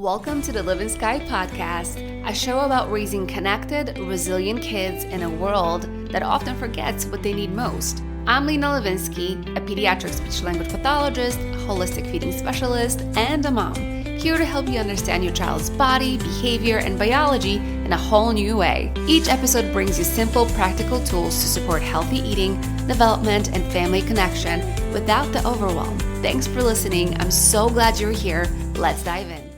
Welcome to the Livin'Sky podcast, a show about raising connected, resilient kids in a world that often forgets what they need most. I'm Lena Livin'Sky, a pediatric speech-language pathologist, holistic feeding specialist, and a mom, here to help you understand your child's body, behavior, and biology in a whole new way. Each episode brings you simple, practical tools to support healthy eating, development, and family connection without the overwhelm. Thanks for listening. I'm so glad you're here. Let's dive in.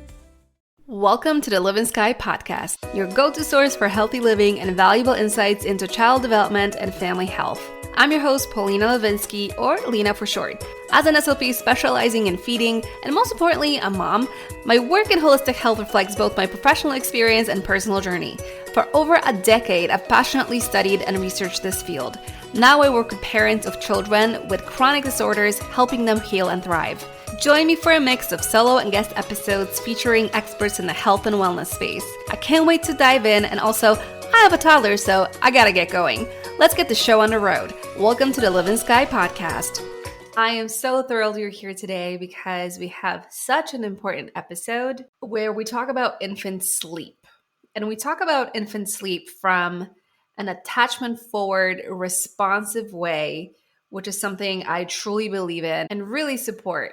Welcome to the Livin'Sky podcast, your go-to source for healthy living and valuable insights into child development and family health. I'm your host, Paulina Livin'Sky, or Lena for short. As an SLP specializing in feeding, and most importantly, a mom, my work in holistic health reflects both my professional experience and personal journey. For over a decade, I've passionately studied and researched this field. Now I work with parents of children with chronic disorders, helping them heal and thrive. Join me for a mix of solo and guest episodes featuring experts in the health and wellness space. I can't wait to dive in, and also, I have a toddler, so I gotta get going. Let's get the show on the road. Welcome to the Livin'Sky podcast. I am so thrilled you're here today because we have such an important episode where we talk about infant sleep. And we talk about infant sleep from an attachment-forward, responsive way, which is something I truly believe in and really support.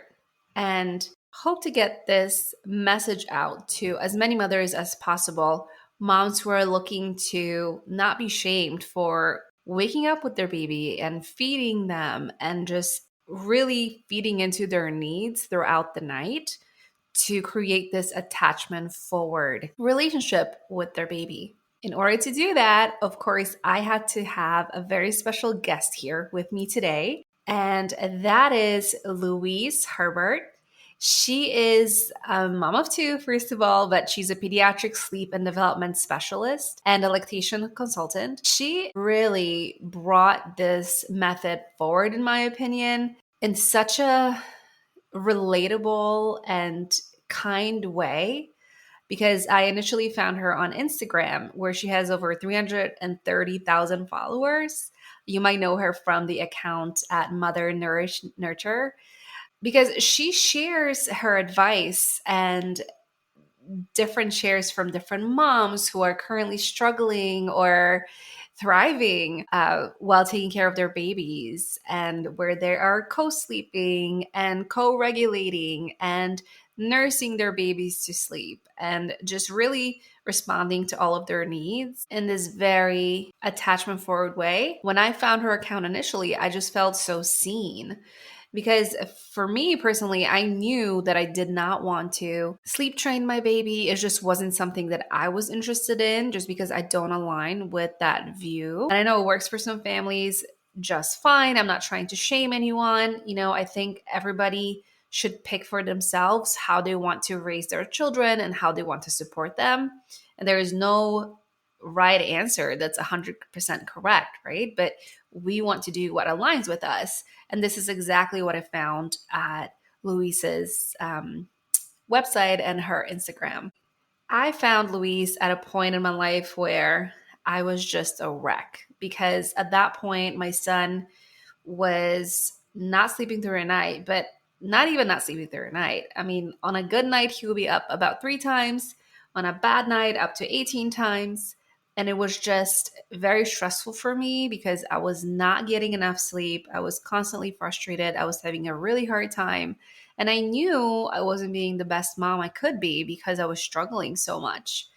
And hope to get this message out to as many mothers as possible, moms who are looking to not be shamed for waking up with their baby and feeding them and just really feeding into their needs throughout the night to create this attachment forward relationship with their baby. In order to do that, of course, I had to have a very special guest here with me today. And that is Louise Herbert. She is a mom of two, first of all, but she's a pediatric sleep and development specialist and a lactation consultant. She really brought this method forward, in my opinion, in such a relatable and kind way, because I initially found her on Instagram, where she has over 330,000 followers. You might know her from the account at Mother Nourish Nurture, because she shares her advice and different shares from different moms who are currently struggling or thriving while taking care of their babies, and where they are co-sleeping and co-regulating and nursing their babies to sleep and just really responding to all of their needs in this very attachment forward way. When I found her account initially, I just felt so seen. Because for me personally, I knew that I did not want to sleep train my baby. It just wasn't something that I was interested in, just because I don't align with that view. And I know it works for some families just fine. I'm not trying to shame anyone. I think everybody should pick for themselves how they want to raise their children and how they want to support them. And there is no right answer that's 100% correct, right? But we want to do what aligns with us. And this is exactly what I found at Louise's website and her Instagram. I found Louise at a point in my life where I was just a wreck, because at that point, my son was not sleeping through a night, but not even not sleeping through a night. I mean, on a good night, he would be up about 3 times. On a bad night, up to 18 times. And it was just very stressful for me because I was not getting enough sleep. I was constantly frustrated. I was having a really hard time. And I knew I wasn't being the best mom I could be because I was struggling so much.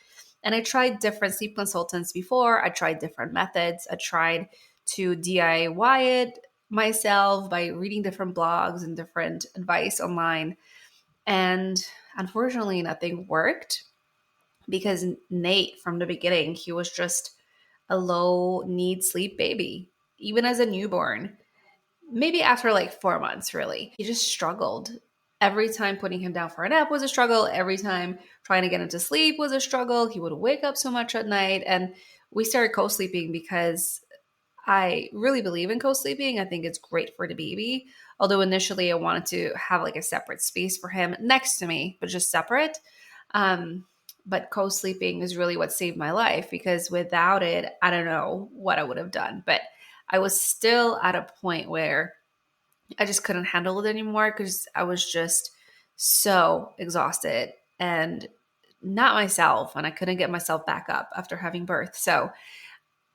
And I tried different sleep consultants before. I tried different methods. I tried to DIY it myself by reading different blogs and different advice online. And unfortunately, nothing worked. Because Nate, from the beginning, he was just a low need sleep baby, even as a newborn. Maybe after like 4 months, really. He just struggled. Every time putting him down for a nap was a struggle. Every time trying to get him to sleep was a struggle. He would wake up so much at night. And we started co-sleeping because I really believe in co-sleeping. I think it's great for the baby. Although initially I wanted to have like a separate space for him next to me, but just separate. But co-sleeping is really what saved my life, because without it, I don't know what I would have done. But I was still at a point where I just couldn't handle it anymore because I was just so exhausted and not myself, and I couldn't get myself back up after having birth. So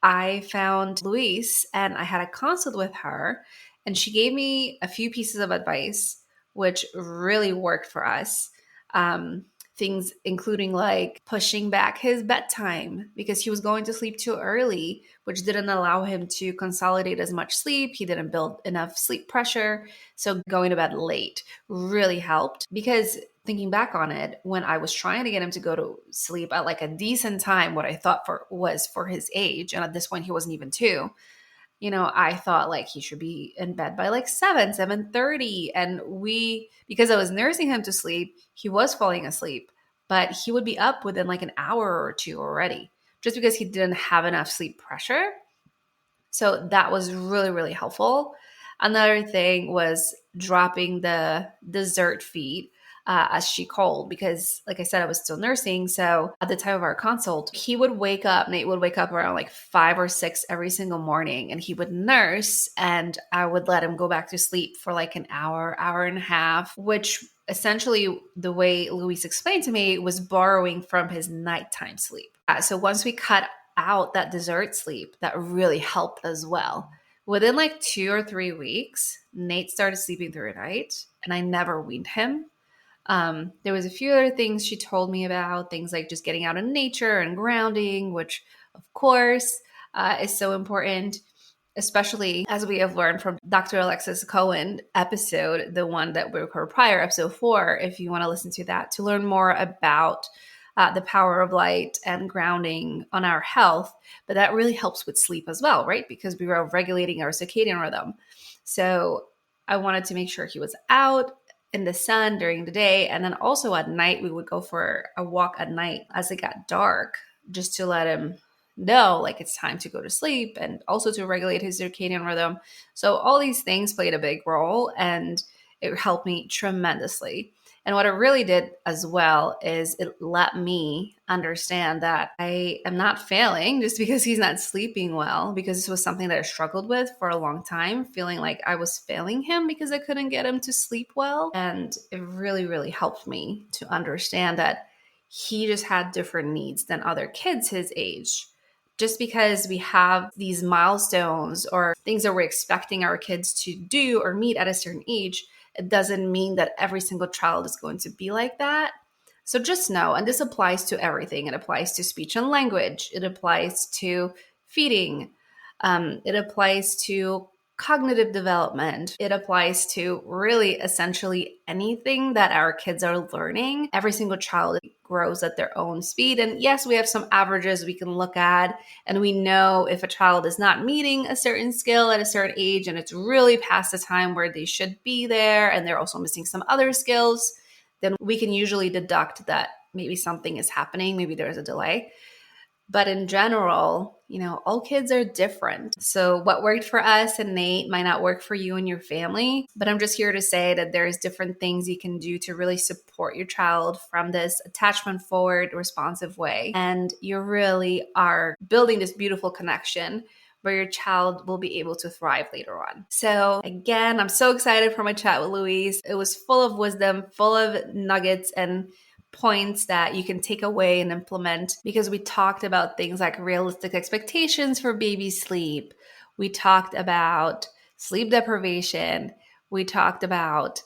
I found Louise and I had a consult with her, and she gave me a few pieces of advice, which really worked for us. Um, Things including like pushing back his bedtime because he was going to sleep too early, which didn't allow him to consolidate as much sleep. He didn't build enough sleep pressure. So going to bed late really helped because thinking back on it, when I was trying to get him to go to sleep at like a decent time, what I thought was for his age, and at this point he wasn't even 2, I thought like he should be in bed by like 7:30. And because I was nursing him to sleep, he was falling asleep, but he would be up within like an hour or two already, just because he didn't have enough sleep pressure. So that was really, really helpful. Another thing was dropping the dessert feed, as she called, because like I said, I was still nursing. So at the time of our consult, Nate would wake up around like 5 or 6 every single morning, and he would nurse, and I would let him go back to sleep for like an hour, hour and a half, which essentially, the way Louise explained to me, was borrowing from his nighttime sleep. So once we cut out that dessert sleep, that really helped as well. Within like 2 or 3 weeks, Nate started sleeping through the night, and I never weaned him. There was a few other things she told me about, things like just getting out in nature and grounding, which of course is so important, especially as we have learned from Dr. Alexis Cohen episode, the one that we recorded prior, episode 4, if you want to listen to that, to learn more about the power of light and grounding on our health. But that really helps with sleep as well, right? Because we were regulating our circadian rhythm. So I wanted to make sure he was out in the sun during the day. And then also at night, we would go for a walk at night as it got dark, just to let him know like it's time to go to sleep, and also to regulate his circadian rhythm. So all these things played a big role, and it helped me tremendously. And what it really did as well is it let me understand that I am not failing just because he's not sleeping well, because this was something that I struggled with for a long time, feeling like I was failing him because I couldn't get him to sleep well. And it really, really helped me to understand that he just had different needs than other kids his age. Just because we have these milestones or things that we're expecting our kids to do or meet at a certain age, it doesn't mean that every single child is going to be like that. So just know, and this applies to everything. It applies to speech and language. It applies to feeding. It applies to cognitive development. It applies to really essentially anything that our kids are learning. Every single child grows at their own speed. And yes, we have some averages we can look at, and we know if a child is not meeting a certain skill at a certain age and it's really past the time where they should be there, and they're also missing some other skills, then we can usually deduct that maybe something is happening, maybe there's a delay. But in general, all kids are different. So what worked for us and Nate might not work for you and your family. But I'm just here to say that there's different things you can do to really support your child from this attachment forward, responsive way. And you really are building this beautiful connection where your child will be able to thrive later on. So again, I'm so excited for my chat with Louise. It was full of wisdom, full of nuggets and points that you can take away and implement, because we talked about things like realistic expectations for baby sleep. We talked about sleep deprivation. We talked about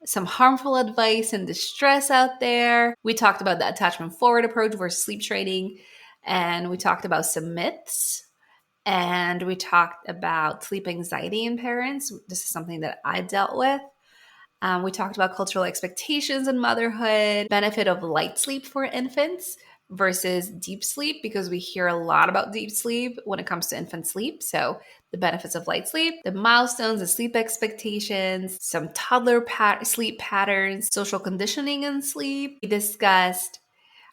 some harmful advice and distress out there. We talked about the attachment forward approach versus sleep trading. And we talked about some myths. And we talked about sleep anxiety in parents. This is something that I dealt with. We talked about cultural expectations in motherhood, benefit of light sleep for infants versus deep sleep, because we hear a lot about deep sleep when it comes to infant sleep. So the benefits of light sleep, the milestones, the sleep expectations, some toddler sleep patterns, social conditioning in sleep. We discussed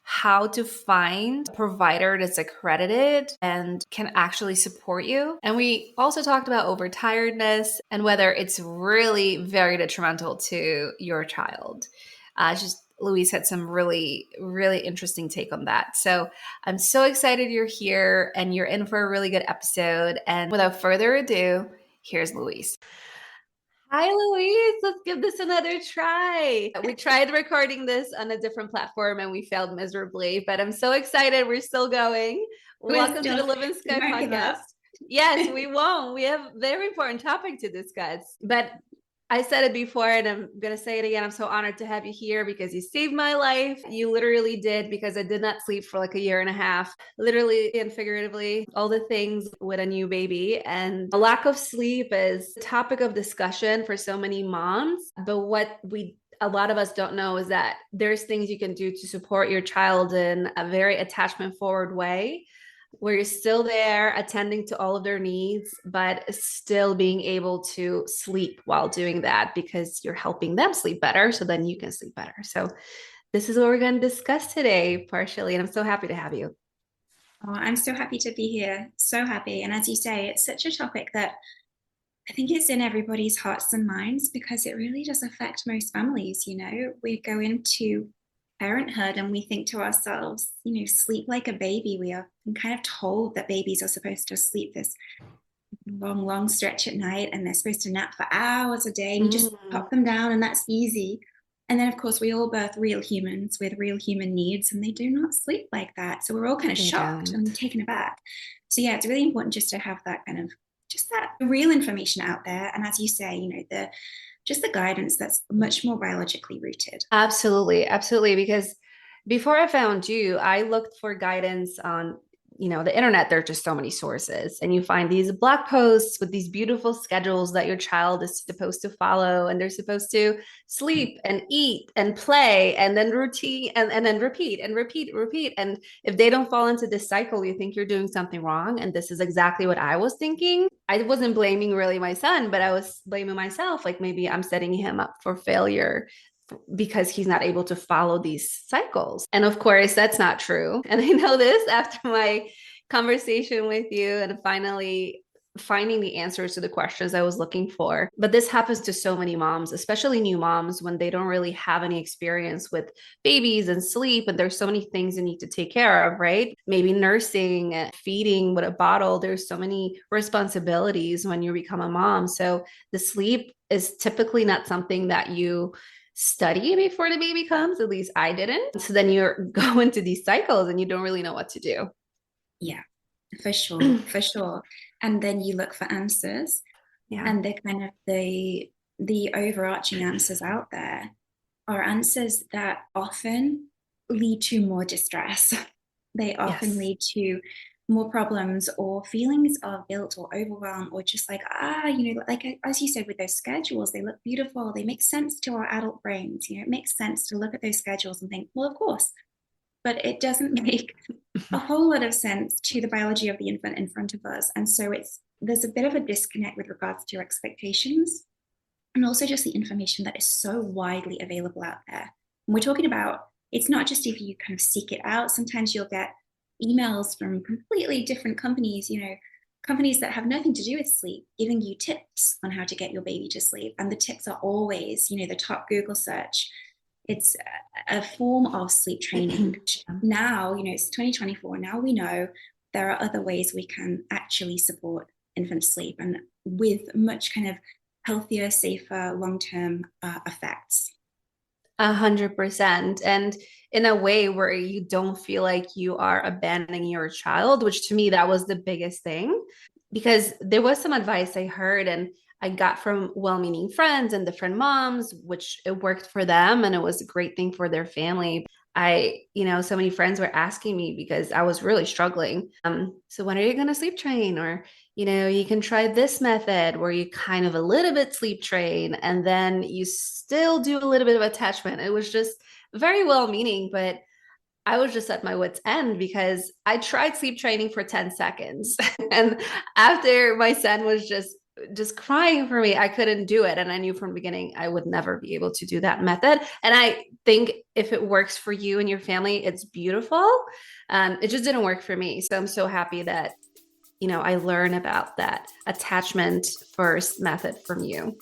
how to find a provider that's accredited and can actually support you. And we also talked about overtiredness and whether it's really very detrimental to your child. Louise had some really, really interesting take on that. So I'm so excited you're here and you're in for a really good episode. And without further ado, here's Louise. Hi, Louise. Let's give this another try. We tried recording this on a different platform and we failed miserably, but I'm so excited. We're still going. We're Welcome to the still, we Livin'Sky won't give podcast. up. Yes, we won't. We have a very important topic to discuss. But I said it before and I'm going to say it again. I'm so honored to have you here because you saved my life. You literally did, because I did not sleep for like a year and a half, literally and figuratively, all the things with a new baby. And a lack of sleep is a topic of discussion for so many moms. But what a lot of us don't know is that there's things you can do to support your child in a very attachment forward way, where you're still there attending to all of their needs, but still being able to sleep while doing that, because you're helping them sleep better. So then you can sleep better. So this is what we're going to discuss today, partially. And I'm so happy to have you. Oh, I'm so happy to be here. So happy. And as you say, it's such a topic that I think it's in everybody's hearts and minds because it really does affect most families. We go into parenthood and we think to ourselves, sleep like a baby. We are kind of told that babies are supposed to sleep this long, long stretch at night and they're supposed to nap for hours a day. And you just pop them down and that's easy. And then, of course, we all birth real humans with real human needs, and they do not sleep like that. So we're all kind of shocked and taken aback. So yeah, it's really important just to have that kind of just that real information out there. And as you say, the guidance that's much more biologically rooted. Absolutely, absolutely. Because before I found you, I looked for guidance on, the internet. There are just so many sources, and you find these blog posts with these beautiful schedules that your child is supposed to follow, and they're supposed to sleep and eat and play and then routine and then repeat and repeat, repeat. And if they don't fall into this cycle, you think you're doing something wrong. And this is exactly what I was thinking. I wasn't blaming really my son, but I was blaming myself. Like maybe I'm setting him up for failure because he's not able to follow these cycles. And of course, that's not true. And I know this after my conversation with you and finally finding the answers to the questions I was looking for. But this happens to so many moms, especially new moms, when they don't really have any experience with babies and sleep. And there's so many things you need to take care of, right? Maybe nursing, feeding with a bottle. There's so many responsibilities when you become a mom. So the sleep is typically not something that you study before the baby comes. At least I didn't. So then you're going to these cycles and you don't really know what to do. Yeah, for sure, for sure. And then you look for answers, Yeah. and they're kind of the overarching answers out there are answers that often lead to more distress. They often Yes. lead to more problems or feelings of guilt or overwhelm, or just like, like as you said, with those schedules, they look beautiful. They make sense to our adult brains. It makes sense to look at those schedules and think, well, of course, but it doesn't make a whole lot of sense to the biology of the infant in front of us. And so there's a bit of a disconnect with regards to your expectations and also just the information that is so widely available out there. And we're talking about, it's not just if you kind of seek it out. Sometimes you'll get emails from completely different companies, companies that have nothing to do with sleep, giving you tips on how to get your baby to sleep. And the tips are always, the top Google search. It's a form of sleep training. Now, it's 2024. Now we know there are other ways we can actually support infant sleep, and with much kind of healthier, safer, long-term effects. 100%. And in a way where you don't feel like you are abandoning your child, which to me, that was the biggest thing. Because there was some advice I heard and I got from well-meaning friends and different moms, which it worked for them and it was a great thing for their family. So many friends were asking me because I was really struggling. So when are you going to sleep train? Or, you can try this method where you kind of a little bit sleep train and then you still do a little bit of attachment. It was just very well-meaning, but I was just at my wit's end because I tried sleep training for 10 seconds. And after my son was just crying for me, I couldn't do it. And I knew from the beginning I would never be able to do that method. And I think if it works for you and your family, it's beautiful. It just didn't work for me. So I'm so happy that, I learned about that attachment first method from you.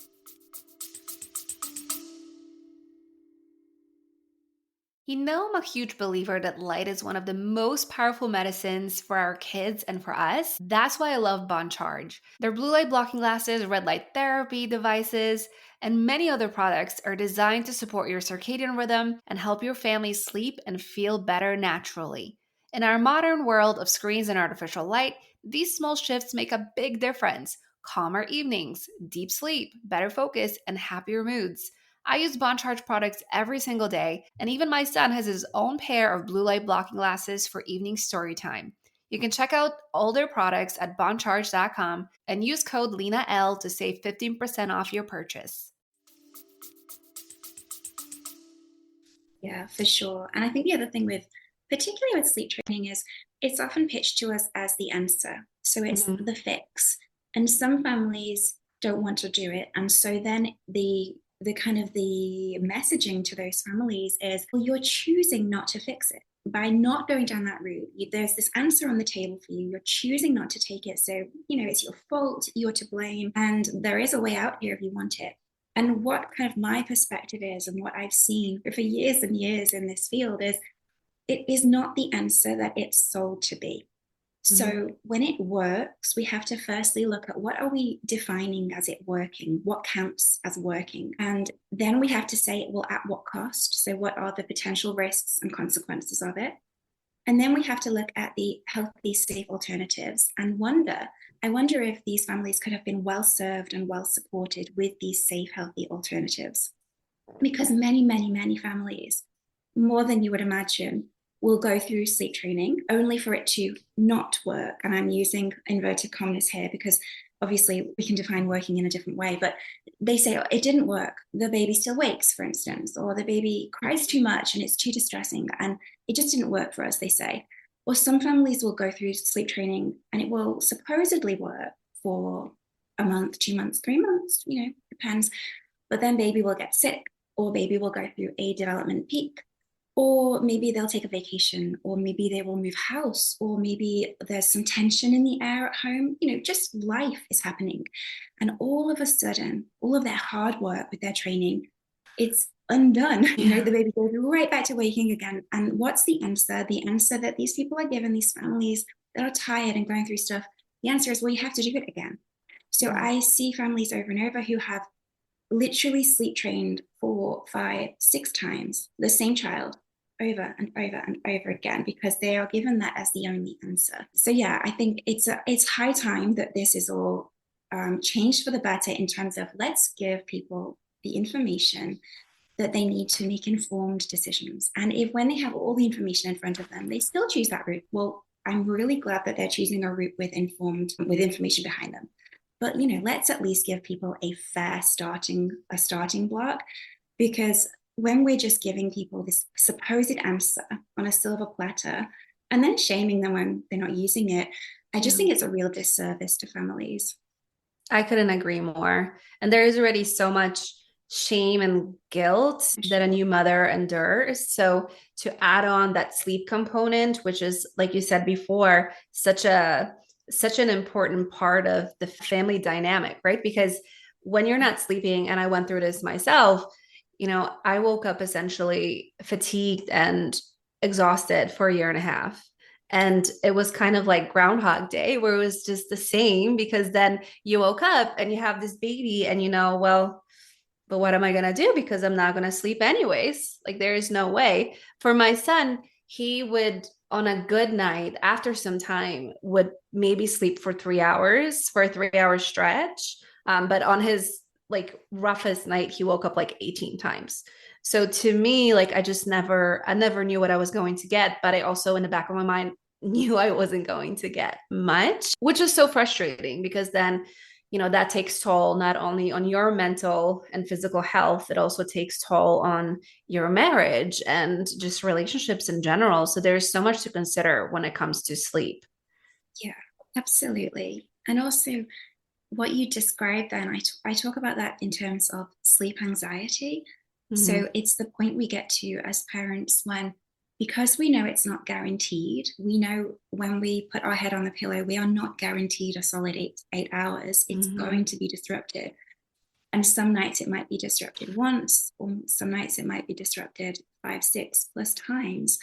I'm a huge believer that light is one of the most powerful medicines for our kids and for us. That's why I love Bon Charge. Their blue light blocking glasses, red light therapy devices, and many other products are designed to support your circadian rhythm and help your family sleep and feel better naturally. In our modern world of screens and artificial light, these small shifts make a big difference. Calmer evenings, deep sleep, better focus, and happier moods. I use Bon Charge products every single day, and even my son has his own pair of blue light blocking glasses for evening story time. You can check out all their products at boncharge.com and use code LENAL to save 15% off your purchase. Yeah, for sure. And I think the other thing with, particularly with sleep training, is it's often pitched to us as the answer. So it's the fix. And some families don't want to do it. And so then the kind of the messaging to those families is, well, you're choosing not to fix it. By not going down that route, there's this answer on the table for you. You're choosing not to take it. So, it's your fault, you're to blame. And there is a way out here if you want it. And what kind of my perspective is, and what I've seen for years and years in this field, is it is not the answer that it's sold to be. So when it works, we have to firstly look at what are we defining as it working? What counts as working? And then we have to say, well, at what cost? So what are the potential risks and consequences of it? And then we have to look at the healthy, safe alternatives and I wonder if these families could have been well served and well supported with these safe, healthy alternatives. Because many, many, many families, more than you would imagine, will go through sleep training only for it to not work. And I'm using inverted commas here because obviously we can define working in a different way, but they say, oh, it didn't work. The baby still wakes, for instance, or the baby cries too much and it's too distressing and it just didn't work for us, they say. Or some families will go through sleep training and it will supposedly work for a month, 2 months, 3 months, depends. But then baby will get sick, or baby will go through a development peak, or maybe they'll take a vacation, or maybe they will move house, or maybe there's some tension in the air at home. Just life is happening. And all of a sudden, all of their hard work with their training, it's undone. The baby goes right back to waking again. And what's the answer? The answer that these people are given, these families that are tired and going through stuff, the answer is, well, you have to do it again. So I see families over and over who have literally sleep trained 4, 5, 6 times the same child over and over and over again because they are given that as the only answer. So yeah, I think it's high time that this is all changed for the better in terms of let's give people the information that they need to make informed decisions. And if when they have all the information in front of them, they still choose that route, well, I'm really glad that they're choosing a route with information behind them. But let's at least give people a fair starting block, because when we're just giving people this supposed answer on a silver platter and then shaming them when they're not using it, I just think it's a real disservice to families. I couldn't agree more. And there is already so much shame and guilt that a new mother endures. So to add on that sleep component, which is, like you said before, such an important part of the family dynamic, right? Because when you're not sleeping, and I went through this myself, I woke up essentially fatigued and exhausted for a year and a half. And it was kind of like Groundhog Day, where it was just the same, because then you woke up and you have this baby and well, but what am I going to do? Because I'm not going to sleep anyways. Like, there is no way. For my son, he would, on a good night, after some time, would maybe sleep for 3 hours for a 3-hour stretch. But on his roughest night, he woke up 18 times. So to me, I never knew what I was going to get, but I also in the back of my mind knew I wasn't going to get much, which is so frustrating because then that takes toll not only on your mental and physical health, it also takes toll on your marriage and just relationships in general. So there's so much to consider when it comes to sleep. Yeah, absolutely. And also what you described then, I talk about that in terms of sleep anxiety. So it's the point we get to as parents when, because we know it's not guaranteed, we know when we put our head on the pillow, we are not guaranteed a solid 8 hours. It's going to be disrupted. And some nights it might be disrupted once, or some nights it might be disrupted 5, 6+ times.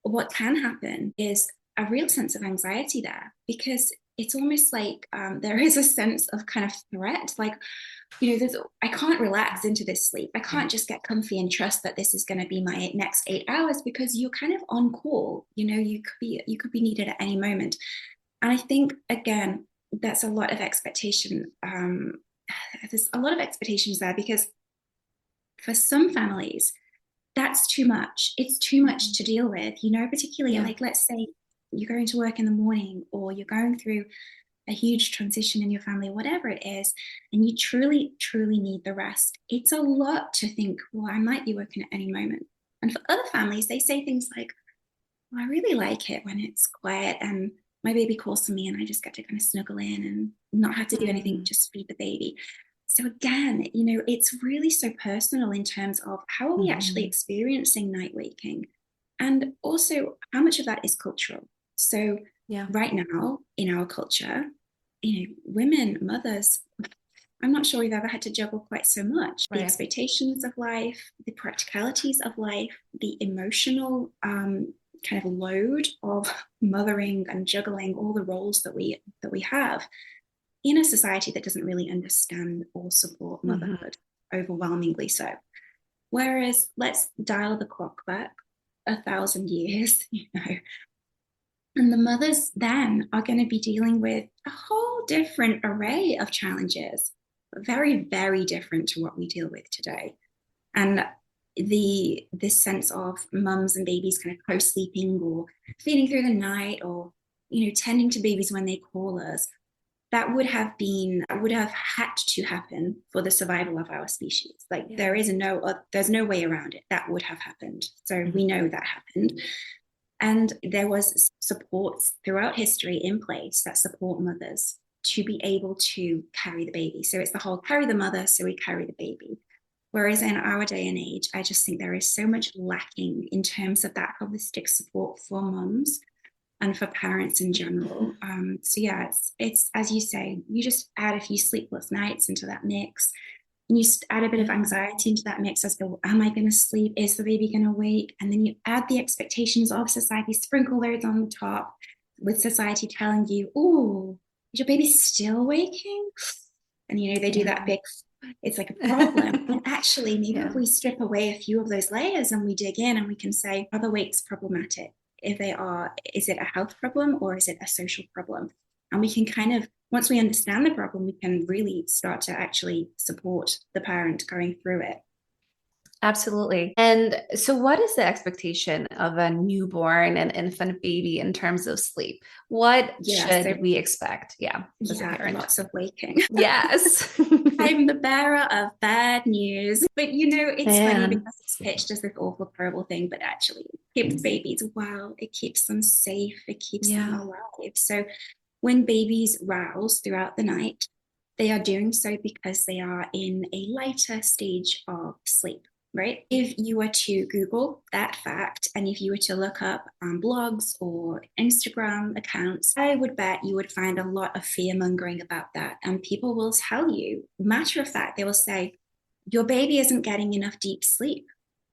What can happen is a real sense of anxiety there, because it's almost like there is a sense of kind of threat. Like, I can't relax into this sleep. I can't just get comfy and trust that this is going to be my next 8 hours, because you're kind of on call. You could be needed at any moment. And I think, again, that's a lot of expectation. There's a lot of expectations there, because for some families, that's too much. It's too much to deal with, particularly like, let's say you're going to work in the morning, or you're going through a huge transition in your family, whatever it is, and you truly, truly need the rest. It's a lot to think, well, I might be working at any moment. And for other families, they say things like, well, I really like it when it's quiet and my baby calls to me and I just get to kind of snuggle in and not have to do anything, just feed the baby. So again, it's really so personal in terms of how are we actually experiencing night waking, and also how much of that is cultural. So right now in our culture, women, mothers, I'm not sure we've ever had to juggle quite so much. The expectations of life, the practicalities of life, the emotional kind of load of mothering and juggling all the roles that we have in a society that doesn't really understand or support motherhood, overwhelmingly so. Whereas let's dial the clock back 1,000 years, and the mothers then are going to be dealing with a whole different array of challenges, very, very different to what we deal with today. And this sense of mums and babies kind of co-sleeping or feeding through the night, or tending to babies when they call us, that would have had to happen for the survival of our species. Like there's no way around it. That would have happened. So we know that happened. And there was supports throughout history in place that support mothers to be able to carry the baby. So it's the whole carry the mother, so we carry the baby. Whereas in our day and age, I just think there is so much lacking in terms of that holistic support for mums and for parents in general. So it's as you say, you just add a few sleepless nights into that mix, and you add a bit of anxiety into that mix as to, am I going to sleep? Is the baby going to wake? And then you add the expectations of society, sprinkle those on the top, with society telling you, oh, is your baby still waking? And they do that big, it's like a problem. And actually, maybe if we strip away a few of those layers and we dig in, and we can say, are the wakes problematic? If they are, is it a health problem or is it a social problem? And we can kind of, once we understand the problem, we can really start to actually support the parent going through it. Absolutely. And so what is the expectation of a newborn and infant baby in terms of sleep? What should we expect? As a parent. Lots of waking. Yes. I'm the bearer of bad news. But it's funny because it's pitched as this awful, horrible thing, but actually it keeps babies well. It keeps them safe. It keeps them alive. So when babies rouse throughout the night, they are doing so because they are in a lighter stage of sleep. Right? If you were to Google that fact, and if you were to look up blogs or Instagram accounts, I would bet you would find a lot of fear mongering about that. And people will tell you, matter of fact, they will say, your baby isn't getting enough deep sleep.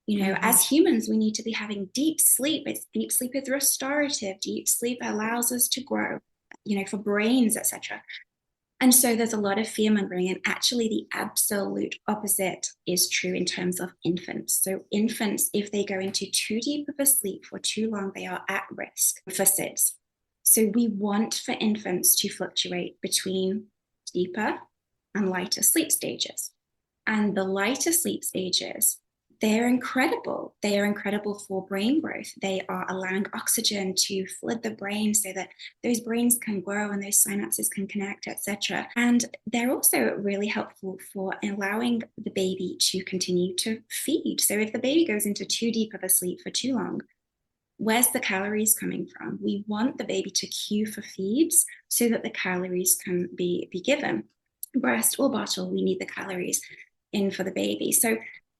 As humans, we need to be having deep sleep. Deep sleep is restorative. Deep sleep allows us to grow, for brains, etc. And so there's a lot of fear mongering, and actually the absolute opposite is true in terms of infants. So infants, if they go into too deep of a sleep for too long, they are at risk for SIDS. So we want for infants to fluctuate between deeper and lighter sleep stages. And the lighter sleep stages, they're incredible. They are incredible for brain growth. They are allowing oxygen to flood the brain so that those brains can grow and those synapses can connect, etc. And they're also really helpful for allowing the baby to continue to feed. So if the baby goes into too deep of a sleep for too long, where's the calories coming from? We want the baby to queue for feeds so that the calories can be given. Breast or bottle, we need the calories in for the baby. So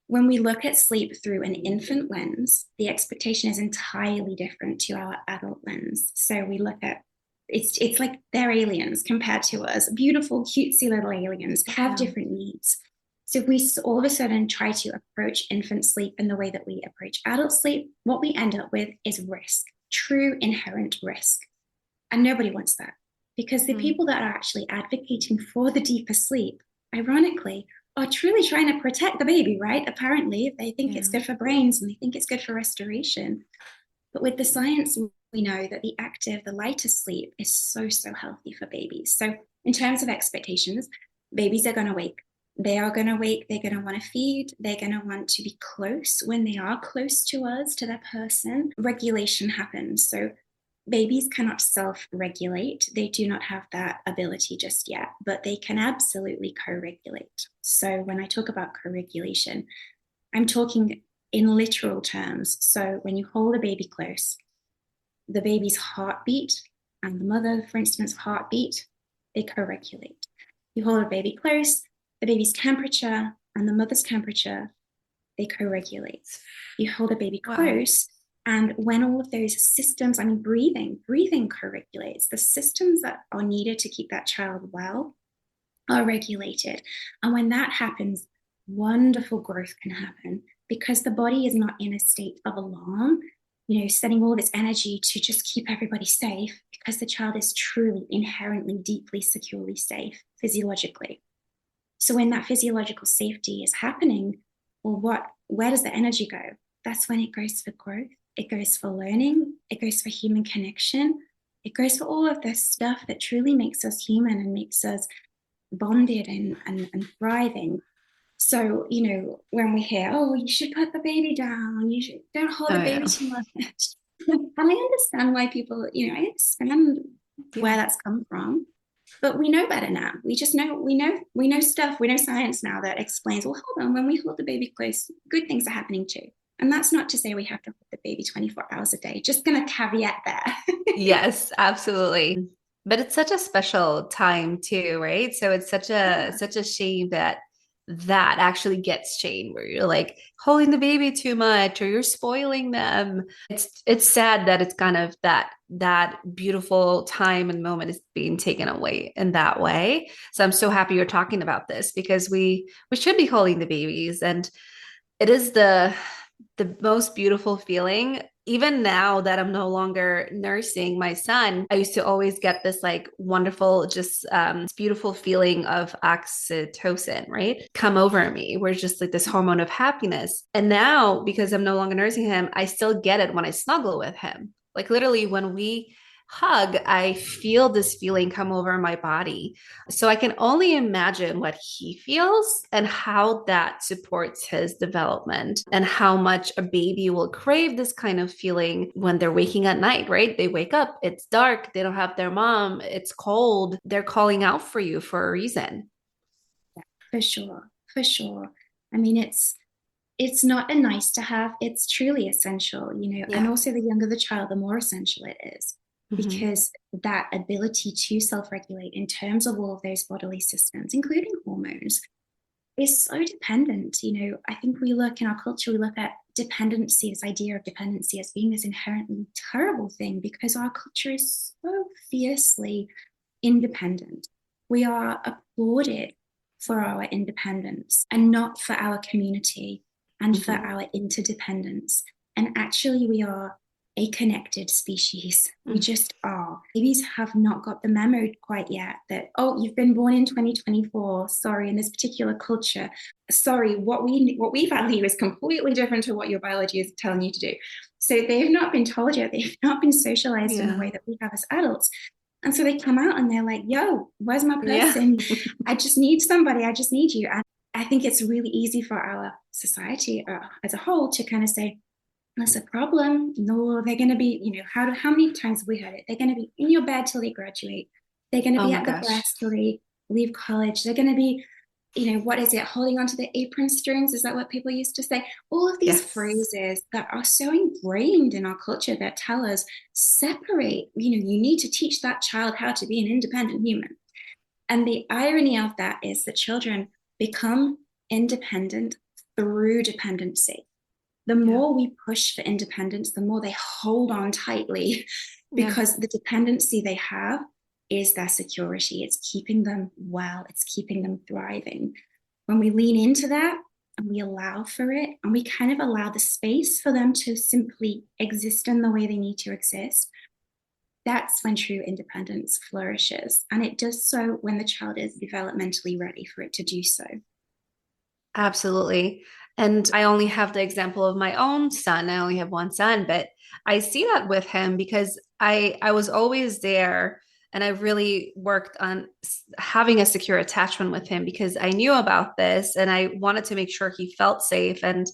when we look at sleep through an infant lens, the expectation is entirely different to our adult lens. So we look at It's like they're aliens compared to us. Beautiful, cutesy little aliens have different needs. So if we all of a sudden try to approach infant sleep in the way that we approach adult sleep, what we end up with is risk, true inherent risk. And nobody wants that, because the people that are actually advocating for the deeper sleep, ironically, are truly trying to protect the baby, right? Apparently, they think it's good for brains and they think it's good for restoration. But with the science, we know that the lighter sleep is so, so healthy for babies. So in terms of expectations, babies are going to wake. They are going to wake. They're going to want to feed. They're going to want to be close. When they are close to us, to their person, regulation happens. So babies cannot self-regulate. They do not have that ability just yet, but they can absolutely co-regulate. So when I talk about co-regulation, I'm talking in literal terms. So when you hold a baby close, the baby's heartbeat and the mother, for instance, heartbeat, they co-regulate. You hold a baby close, the baby's temperature and the mother's temperature, they co-regulate. You hold a baby close, and when all of those systems, I mean, breathing co-regulates. The systems that are needed to keep that child well are regulated. And when that happens, wonderful growth can happen, because the body is not in a state of alarm, sending all of its energy to just keep everybody safe, because the child is truly inherently, deeply, securely safe physiologically. So when that physiological safety is happening, well, where does the energy go? That's when it goes for growth. It goes for learning. It goes for human connection. It goes for all of this stuff that truly makes us human and makes us bonded and thriving. So, when we hear, oh, you should put the baby down, don't hold the baby too much. And I understand why people, I understand where that's come from. But we know better now. We just know, we know stuff, we know science now that explains, well, hold on, when we hold the baby close, good things are happening too. And that's not to say we have to hold the baby 24 hours a day. Just going to caveat there. Yes, absolutely. But it's such a special time too, right? So it's such a shame that actually gets shamed, where you're like holding the baby too much or you're spoiling them. It's sad that it's kind of that beautiful time and moment is being taken away in that way. So I'm so happy you're talking about this, because we should be holding the babies, and it is the most beautiful feeling. Even now that I'm no longer nursing my son, I used to always get this like wonderful, just beautiful feeling of oxytocin, right? Come over me, where it's just like this hormone of happiness. And now, because I'm no longer nursing him, I still get it when I snuggle with him. Like literally when we hug, I feel this feeling come over my body. So I can only imagine what he feels and how that supports his development, and how much a baby will crave this kind of feeling when they're waking at night, right? They wake up, it's dark, they don't have their mom, it's cold, they're calling out for you for a reason. Yeah, for sure. For sure. I mean, it's not a nice to have, it's truly essential, and also the younger the child, the more essential it is. Because that ability to self-regulate in terms of all of those bodily systems, including hormones, is so dependent. I think we look in our culture, we look at dependency, this idea of dependency as being this inherently terrible thing, because our culture is so fiercely independent. We are applauded for our independence and not for our community and for our interdependence. And actually, we are a connected species. We just are. Babies have not got the memo quite yet that, oh, you've been born in 2024. Sorry, in this particular culture. Sorry, what we value is completely different to what your biology is telling you to do. So they've not been told yet. They've not been socialized in the way that we have as adults. And so they come out and they're like, yo, where's my person? I just need somebody. I just need you. And I think it's really easy for our society as a whole to kind of say, that's a problem. No, they're going to be, how many times have we heard it? They're going to be in your bed till they graduate. They're going to be at the breast till they leave college. They're going to be, what is it? Holding onto the apron strings. Is that what people used to say? All of these phrases that are so ingrained in our culture that tell us separate, you need to teach that child how to be an independent human. And the irony of that is that children become independent through dependency. The Yeah. more we push for independence, the more they hold on tightly Yeah. because the dependency they have is their security. It's keeping them well, it's keeping them thriving. When we lean into that and we allow for it, and we kind of allow the space for them to simply exist in the way they need to exist, that's when true independence flourishes. And it does so when the child is developmentally ready for it to do so. Absolutely. And I only have the example of my own son. I only have one son, but I see that with him because I was always there, and I really worked on having a secure attachment with him because I knew about this and I wanted to make sure he felt safe. And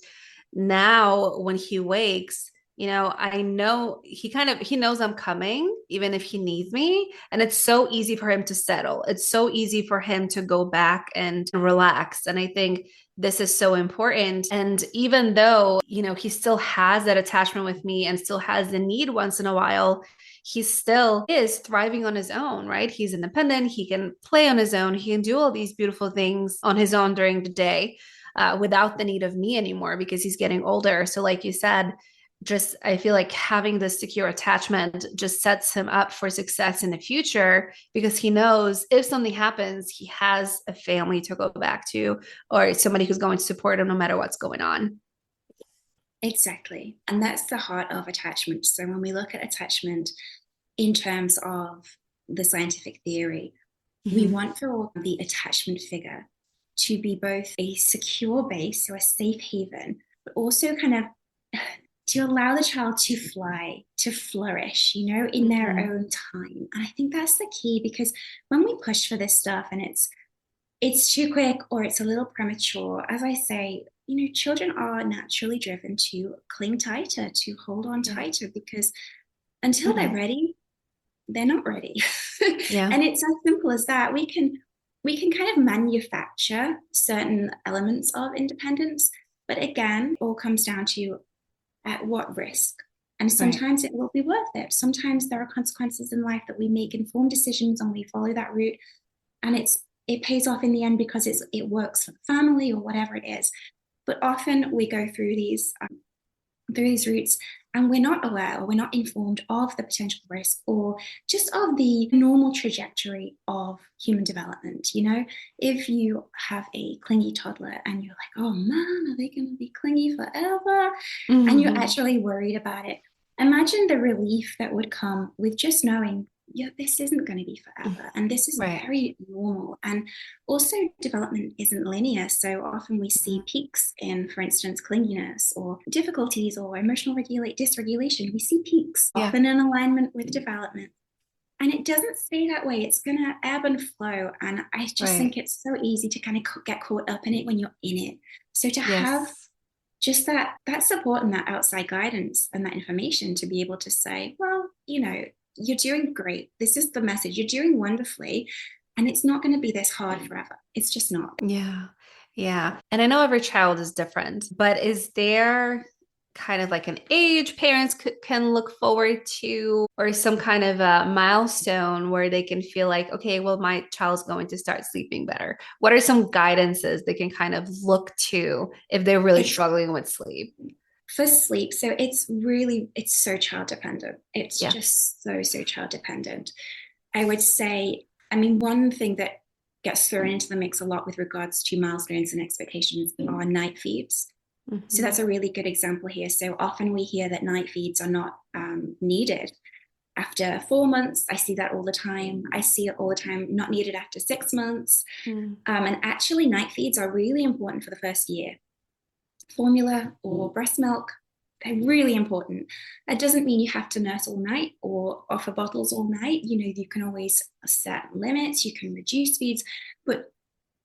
now when he wakes, I know he knows I'm coming even if he needs me, and it's so easy for him to settle. It's so easy for him to go back and relax. And I think this is so important. And even though, he still has that attachment with me and still has the need once in a while, he still is thriving on his own, right? He's independent. He can play on his own. He can do all these beautiful things on his own during the day, without the need of me anymore because he's getting older. So, like you said, just I feel like having this secure attachment just sets him up for success in the future because he knows if something happens, he has a family to go back to or somebody who's going to support him no matter what's going on. Exactly. And that's the heart of attachment. So when we look at attachment in terms of the scientific theory, we Mm-hmm. want for the attachment figure to be both a secure base, so a safe haven, but also kind of to allow the child to fly, to flourish, in their Mm-hmm. own time. And I think that's the key because when we push for this stuff and it's too quick or it's a little premature, as I say, children are naturally driven to cling tighter, to hold on Yeah. tighter because until they're Mm-hmm. ready, they're not ready. Yeah. And it's as simple as that. We can kind of manufacture certain elements of independence, but again, it all comes down to at what risk. And Right. sometimes it will be worth it. Sometimes there are consequences in life that we make informed decisions and we follow that route, and it pays off in the end because it works for the family or whatever it is. But often we go through these routes and we're not aware or we're not informed of the potential risk or just of the normal trajectory of human development. If you have a clingy toddler and you're like, oh man, are they going to be clingy forever? And you're Mm-hmm. actually worried about it. Imagine the relief that would come with just knowing, yeah, this isn't going to be forever. And this is Right. very normal. And also, development isn't linear. So often we see peaks in, for instance, clinginess or difficulties or emotional dysregulation. We see peaks Yeah. often in alignment with development. And it doesn't stay that way. It's going to ebb and flow. And I just think Right. it's so easy to kind of get caught up in it when you're in it. So to have Yes. just that support and that outside guidance and that information to be able to say, well, you're doing great. This is the message. You're doing wonderfully. And it's not going to be this hard forever. It's just not. Yeah. Yeah. And I know every child is different, but is there kind of like an age parents can look forward to or some kind of a milestone where they can feel like, okay, well, my child's going to start sleeping better? What are some guidances they can kind of look to if they're really It's struggling with sleep? for sleep. So it's so child dependent. It's Yeah. just so child dependent. I would say, I mean, one thing that gets thrown into the mix a lot with regards to milestones and expectations are night feeds. So Mm-hmm. that's a really good example here. So often we hear that night feeds are not needed after 4 months. I see that all the time. I see it all the time, not needed after 6 months. And actually, night feeds are really important for the first year. Formula or breast milk, they're really important. That doesn't mean you have to nurse all night or offer bottles all night. You can always set limits, you can reduce feeds, but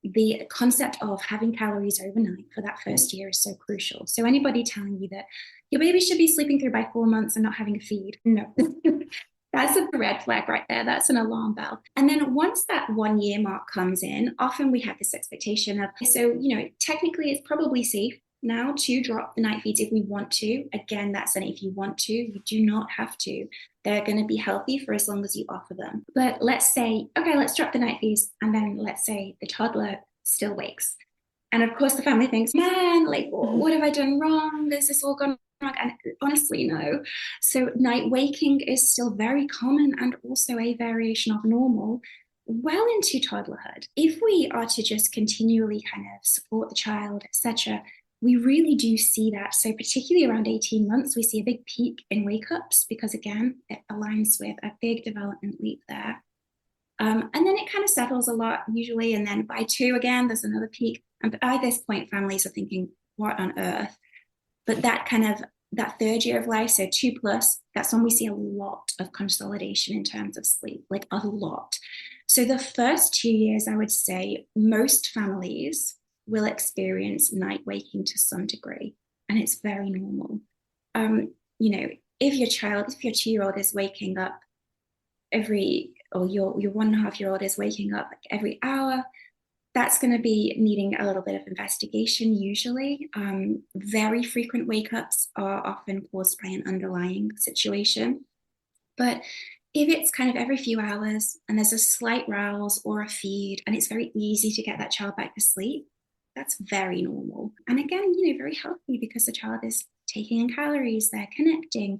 the concept of having calories overnight for that first year is so crucial. So anybody telling you that your baby should be sleeping through by 4 months and not having a feed, no. That's a red flag right there. That's an alarm bell. And then once that 1 year mark comes in, often we have this expectation of, so, technically it's probably safe now to drop the night feeds if we want to. Again, that's an if you want to, you do not have to. They're going to be healthy for as long as you offer them. But let's say, okay, let's drop the night feeds. And then let's say the toddler still wakes. And of course, the family thinks, man, like, what have I done wrong? Has this all gone wrong? And honestly, no. So night waking is still very common and also a variation of normal well into toddlerhood. If we are to just continually kind of support the child, etc., we really do see that. So particularly around 18 months, we see a big peak in wake-ups because, again, it aligns with a big development leap there. And then it kind of settles a lot usually. And then by 2, again, there's another peak. And by this point, families are thinking, what on earth? But that 3rd year of life, so 2 plus, that's when we see a lot of consolidation in terms of sleep, like a lot. So the first 2 years, I would say most families will experience night waking to some degree, and it's very normal. If your 2-year-old is waking up or your 1.5-year-old is waking up like every hour, that's going to be needing a little bit of investigation usually. Very frequent wake-ups are often caused by an underlying situation. But if it's kind of every few hours and there's a slight rouse or a feed and it's very easy to get that child back to sleep, that's very normal. And again, very healthy because the child is taking in calories, they're connecting.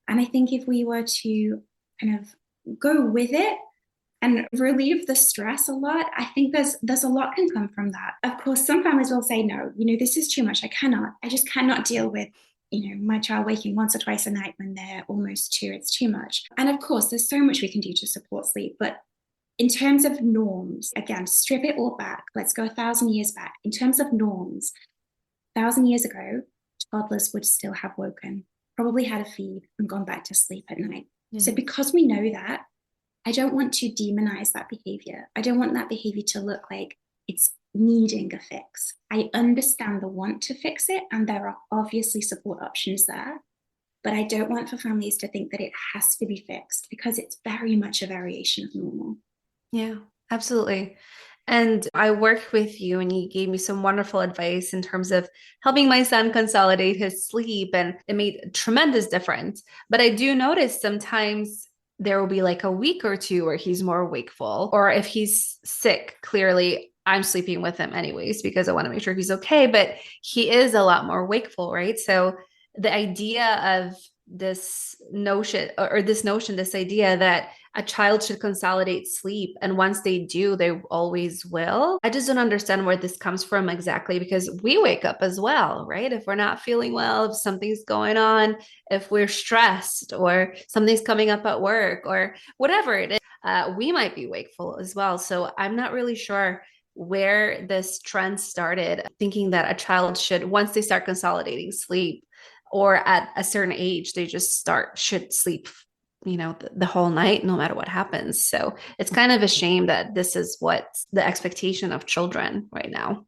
And I think if we were to kind of go with it and relieve the stress a lot, I think there's a lot can come from that. Of course, some families will say, no, this is too much. I just cannot deal with, my child waking once or twice a night when they're almost 2. It's too much. And of course, there's so much we can do to support sleep. But in terms of norms, again, strip it all back. Let's go 1,000 years back. In terms of norms, 1,000 years ago, toddlers would still have woken, probably had a feed and gone back to sleep at night. Yeah. So because we know that, I don't want to demonize that behavior. I don't want that behavior to look like it's needing a fix. I understand the want to fix it, and there are obviously support options there. But I don't want for families to think that it has to be fixed because it's very much a variation of normal. Yeah, absolutely. And I worked with you and you gave me some wonderful advice in terms of helping my son consolidate his sleep, and it made a tremendous difference. But I do notice sometimes there will be like a week or 2 where he's more wakeful, or if he's sick, clearly I'm sleeping with him anyways because I want to make sure he's okay, but he is a lot more wakeful, right? So the idea of this idea that a child should consolidate sleep, and once they do, they always will. I just don't understand where this comes from exactly, because we wake up as well, right? If we're not feeling well, if something's going on, if we're stressed or something's coming up at work or whatever it is, we might be wakeful as well. So I'm not really sure where this trend started, thinking that a child should, once they start consolidating sleep, or at a certain age, they just should sleep, the whole night, no matter what happens. So it's kind of a shame that this is what the expectation of children right now.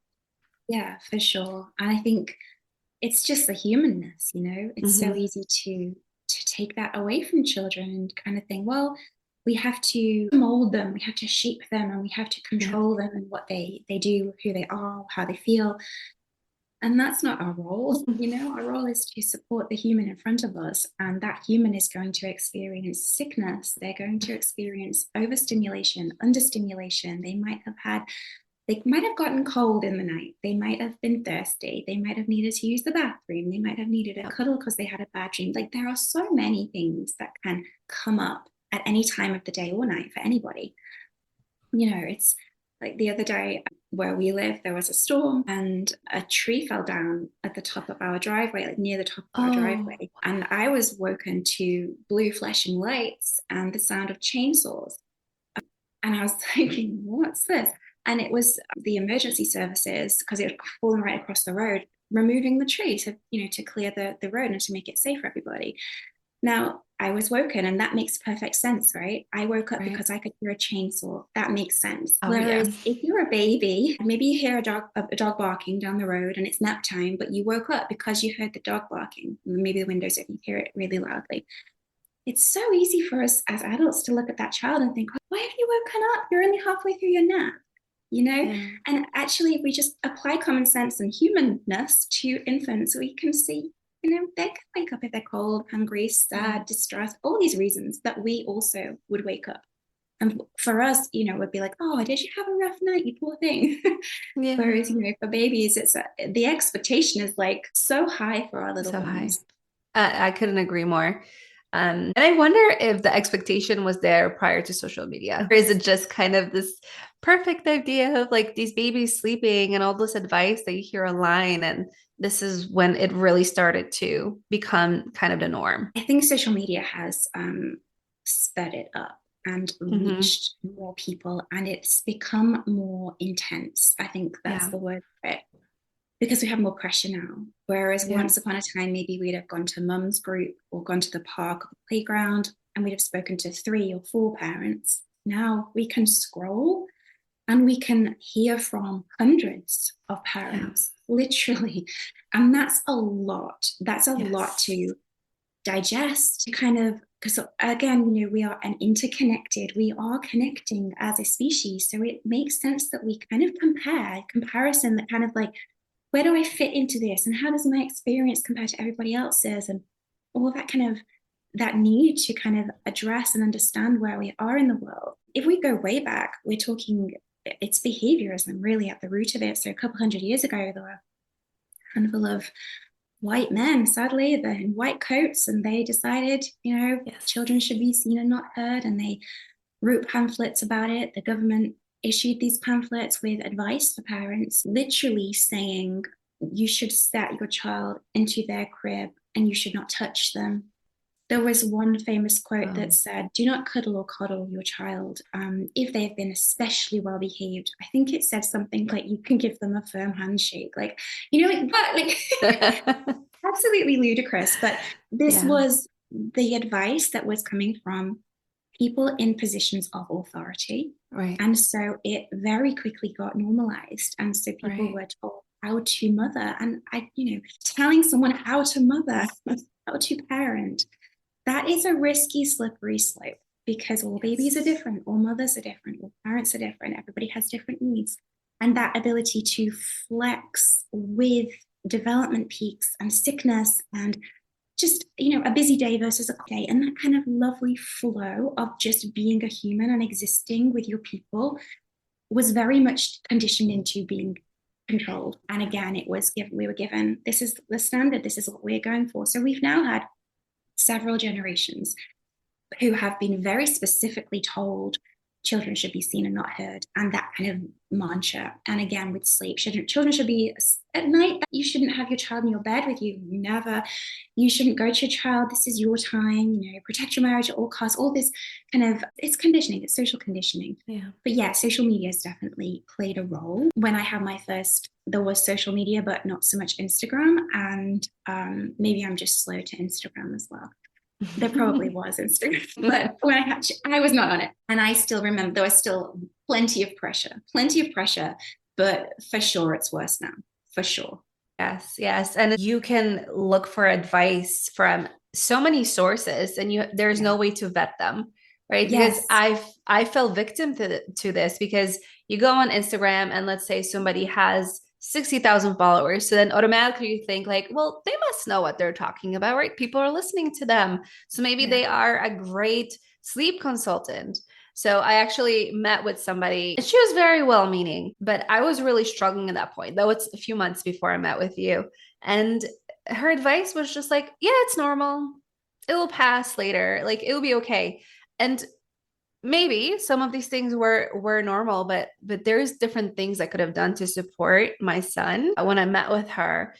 Yeah, for sure. And I think it's just the humanness, it's so easy to take that away from children and kind of think, well, we have to mold them, we have to shape them, and we have to control them and what they do, who they are, how they feel. And that's not our role. Our role is to support the human in front of us. And that human is going to experience sickness. They're going to experience overstimulation, understimulation. They might have gotten cold in the night. They might have been thirsty. They might have needed to use the bathroom. They might have needed a cuddle because they had a bad dream. Like, there are so many things that can come up at any time of the day or night for anybody. It's like the other day where we live, there was a storm and a tree fell down at the top of our driveway, like near the top of our driveway. And I was woken to blue flashing lights and the sound of chainsaws. And I was thinking, what's this? And it was the emergency services, because it had fallen right across the road, removing the tree to clear the road and to make it safe for everybody. Now, I was woken, and that makes perfect sense, right? I woke up because I could hear a chainsaw. That makes sense. Whereas if you're a baby, maybe you hear a dog barking down the road and it's nap time, but you woke up because you heard the dog barking. Maybe the window's open, you hear it really loudly. It's so easy for us as adults to look at that child and think, why have you woken up? You're only halfway through your nap. And actually, if we just apply common sense and humanness to infants, we can see, they can wake up if they're cold, hungry, sad, distressed, all these reasons that we also would wake up. And for us, it would be like, oh, did you have a rough night, you poor thing? Yeah. Whereas, for babies, the expectation is like so high for our little So high. ones. I couldn't agree more. And I wonder if the expectation was there prior to social media, or is it just kind of this perfect idea of like these babies sleeping and all this advice that you hear online, and this is when it really started to become kind of the norm. I think social media has sped it up and Mm-hmm. reached more people, and it's become more intense. I think that's Yeah. the word for it, because we have more pressure now. Whereas Yeah. once upon a time, maybe we'd have gone to mum's group or gone to the park or the playground, and we'd have spoken to 3 or 4 parents. Now we can scroll and we can hear from hundreds of Yeah. parents, literally. And that's a lot. That's a lot Yes. to digest, kind of, because again, we are an interconnected, we are connecting as a species. So it makes sense that we kind of comparison that kind of like, where do I fit into this? And how does my experience compare to everybody else's? And all that kind of that need to kind of address and understand where we are in the world. If we go way back, we're talking, it's behaviorism really at the root of it. So a couple hundred years ago, there were a handful of white men, sadly, they're in white coats, and they decided, Yes. children should be seen and not heard. And they wrote pamphlets about it. The government issued these pamphlets with advice for parents, literally saying you should set your child into their crib and you should not touch them. There was one famous quote that said, do not cuddle or coddle your child if they have been especially well behaved. I think it said something like you can give them a firm handshake. Like, absolutely ludicrous. But this Yeah. was the advice that was coming from people in positions of authority. Right. And so it very quickly got normalized. And so people Right. were told how to mother. And telling someone how to mother, how to parent, that is a risky, slippery slope, because all babies are Yes. different, all mothers are different, all parents are different, everybody has different needs. And that ability to flex with development peaks and sickness and just, a busy day versus a day, and that kind of lovely flow of just being a human and existing with your people was very much conditioned into being controlled. And again, we were given, this is the standard, this is what we're going for. So we've now had several generations who have been very specifically told children should be seen and not heard, and that kind of mantra. And again, with sleep, children should be at night. You shouldn't have your child in your bed with you. You shouldn't go to your child. This is your time. Protect your marriage at all costs. All this kind of, it's conditioning. It's social conditioning. Yeah. But yeah, social media has definitely played a role. When I had my first, there was social media, but not so much Instagram. And maybe I'm just slow to Instagram as well. There probably was Instagram, but when I was not on it. And I still remember there was still plenty of pressure, but for sure it's worse now, for sure. Yes, yes. And you can look for advice from so many sources, and there's Yeah. no way to vet them, right? Because Yes. I fell victim to this, because you go on Instagram and let's say somebody has 60,000 followers. So then automatically you think like, well, they must know what they're talking about, right? People are listening to them. So maybe Yeah. they are a great sleep consultant. So I actually met with somebody, and she was very well meaning, but I was really struggling at that point, though it's a few months before I met with you. And her advice was just like, yeah, it's normal. It'll pass later. Like it'll be okay. And maybe some of these things were normal, but there's different things I could have done to support my son when I met with her.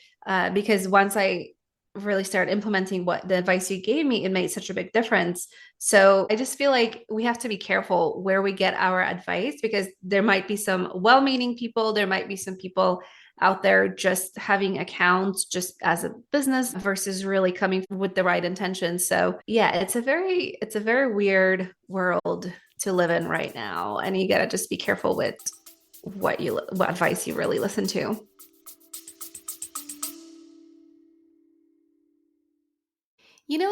Because once I really started implementing what the advice you gave me, it made such a big difference. So I just feel like we have to be careful where we get our advice, because there might be some well-meaning people, there might be some people out there just having accounts just as a business versus really coming with the right intentions. So yeah, it's a very weird world to live in right now, and you got to just be careful with what advice you really listen to.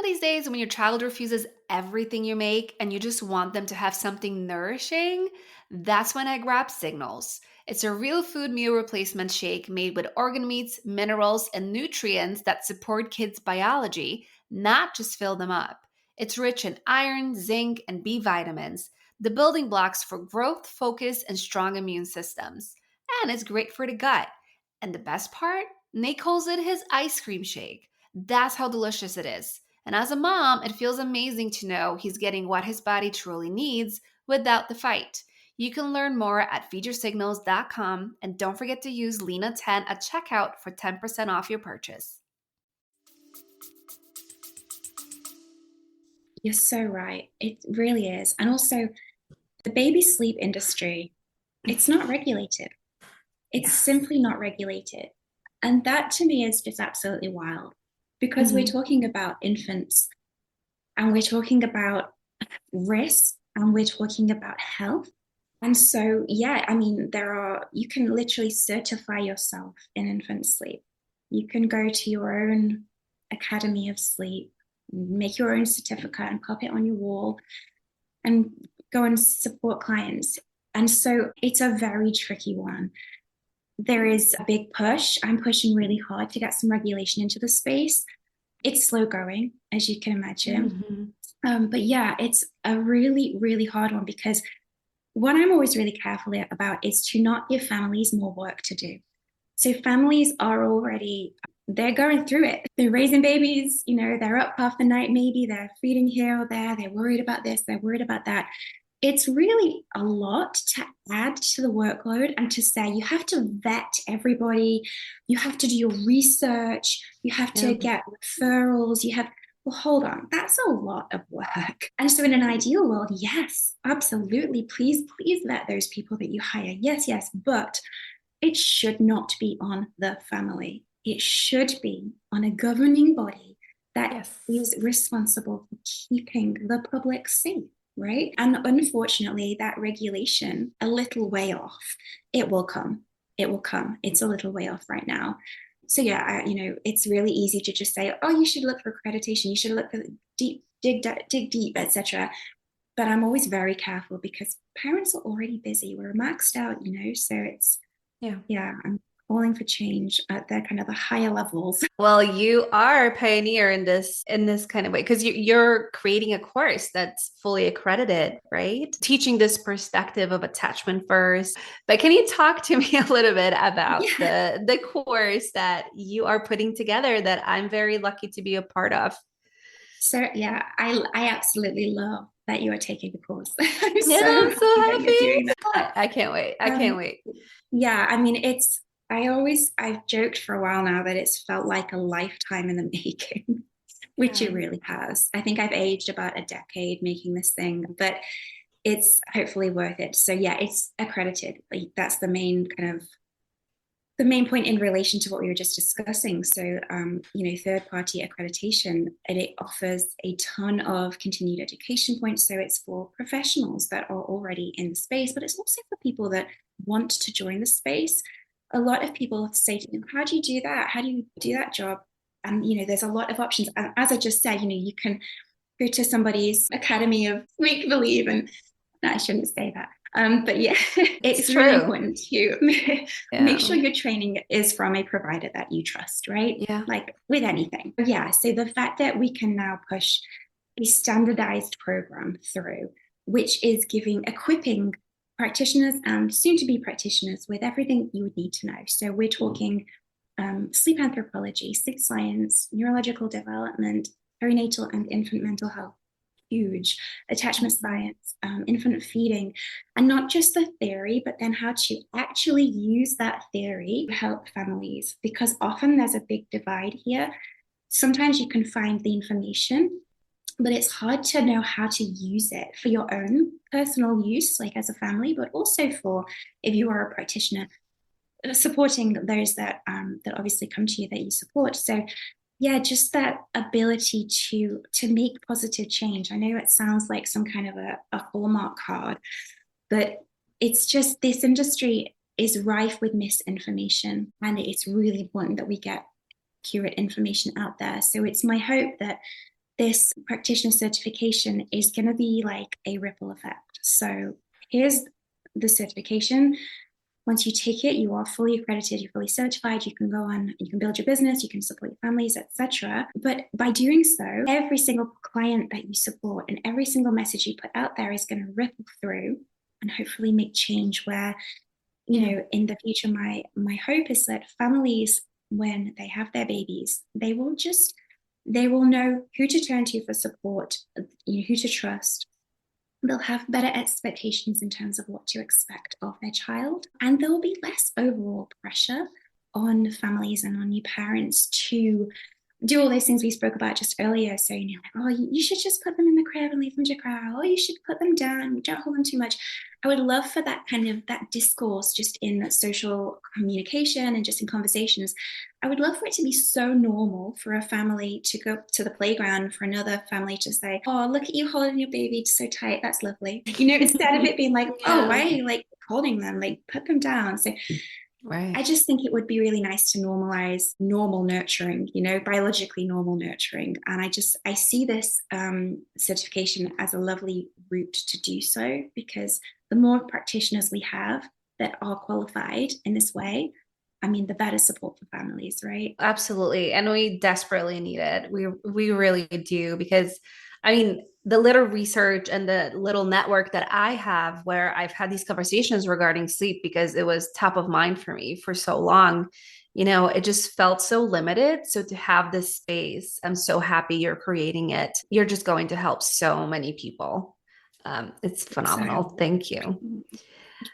These days when your child refuses everything you make and you just want them to have something nourishing, that's when I grab Signals. It's a real food meal replacement shake made with organ meats, minerals, and nutrients that support kids' biology, not just fill them up. It's rich in iron, zinc, and B vitamins, the building blocks for growth, focus, and strong immune systems. And it's great for the gut. And the best part? Nate calls it his ice cream shake. That's how delicious it is. And as a mom, it feels amazing to know he's getting what his body truly needs without the fight. You can learn more at feedyoursignals.com, and don't forget to use Lena10 at checkout for 10% off your purchase. You're so right. It really is. And also, the baby sleep industry, it's not regulated. It's simply not regulated. And that to me is just absolutely wild, because we're talking about infants, and we're talking about risk, and we're talking about health. And so, yeah, I mean, you can literally certify yourself in infant sleep. You can go to your own academy of sleep, make your own certificate and pop it on your wall and go and support clients. And so it's a very tricky one. There is a big push. I'm pushing really hard to get some regulation into the space. It's slow going, as you can imagine. But yeah, it's a really, really hard one, because what I'm always really careful about is to not give families more work to do. So families are already, they're going through it. They're raising babies, they're up half the night, maybe they're feeding here or there. They're worried about this, they're worried about that. It's really a lot to add to the workload, and to say you have to vet everybody, you have to do your research, you have to get referrals, well, hold on, that's a lot of work. And so in an ideal world, yes, absolutely, please vet those people that you hire. Yes, but it should not be on the family. It should be on a governing body that is responsible for keeping the public safe, right? And unfortunately, that regulation, a little way off, it will come. It's a little way off right now. So yeah, it's really easy to just say, oh, you should look for accreditation, you should look for dig deep, etc. But I'm always very careful, because parents are already busy. We're maxed out, so it's I'm calling for change at the kind of the higher levels. Well, you are a pioneer in this kind of way, because you're creating a course that's fully accredited, right? Teaching this perspective of attachment first. But can you talk to me a little bit about the course that you are putting together that I'm very lucky to be a part of? So yeah, I absolutely love that you are taking the course. I'm so happy that you're doing that. I can't wait. I can't wait. Yeah, I mean, I've joked for a while now that it's felt like a lifetime in the making, which it really has. I think I've aged about a decade making this thing, but it's hopefully worth it. So yeah, it's accredited. Like, that's the main point in relation to what we were just discussing. So, third-party accreditation, and it offers a ton of continued education points. So it's for professionals that are already in the space, but it's also for people that want to join the space. A lot of people say to me, how do you do that? How do you do that job? And, there's a lot of options. And as I just said, you can go to somebody's academy of make-believe, and no, I shouldn't say that. But yeah, it's really important to make sure your training is from a provider that you trust, right? Yeah. Like with anything. Yeah. So the fact that we can now push a standardized program through, which is equipping practitioners and soon-to-be practitioners with everything you would need to know. So we're talking sleep anthropology, sleep science, neurological development, perinatal and infant mental health, huge, attachment science, infant feeding, and not just the theory, but then how to actually use that theory to help families, because often there's a big divide here. Sometimes you can find the information, but it's hard to know how to use it for your own personal use, like as a family, but also for if you are a practitioner supporting those that obviously come to you that you support. So yeah, just that ability to make positive change. I know it sounds like some kind of a Hallmark card, but it's just, this industry is rife with misinformation, and it's really important that we get accurate information out there. So it's my hope that this practitioner certification is going to be like a ripple effect. So here's the certification. Once you take it, you are fully accredited, you're fully certified, you can go on, you can build your business, you can support your families, etc. But by doing so, every single client that you support and every single message you put out there is going to ripple through and hopefully make change where, you know, in the future, my hope is that families, when they have their babies, they will know who to turn to for support, you know, who to trust. They'll have better expectations in terms of what to expect of their child, and there will be less overall pressure on families and on new parents to do all those things we spoke about just earlier. So, you know, like, oh, you should just put them in the crib and leave them to cry. Oh, you should put them down. Don't hold them too much. I would love for that kind of that discourse just in social communication and just in conversations. I would love for it to be so normal for a family to go to the playground, for another family to say, oh, look at you holding your baby so tight. That's lovely. You know, instead of it being like, oh, why are you like holding them? Like, put them down. So Right. I just think it would be really nice to normalize normal nurturing, you know, biologically normal nurturing. And I see this certification as a lovely route to do so, because the more practitioners we have that are qualified in this way, I mean, the better support for families, right? Absolutely. And we desperately need it. We really do, because I mean, the little research and the little network that I have where I've had these conversations regarding sleep, because it was top of mind for me for so long, you know, it just felt so limited. So to have this space, I'm so happy you're creating it. You're just going to help so many people. It's phenomenal. So Thank you.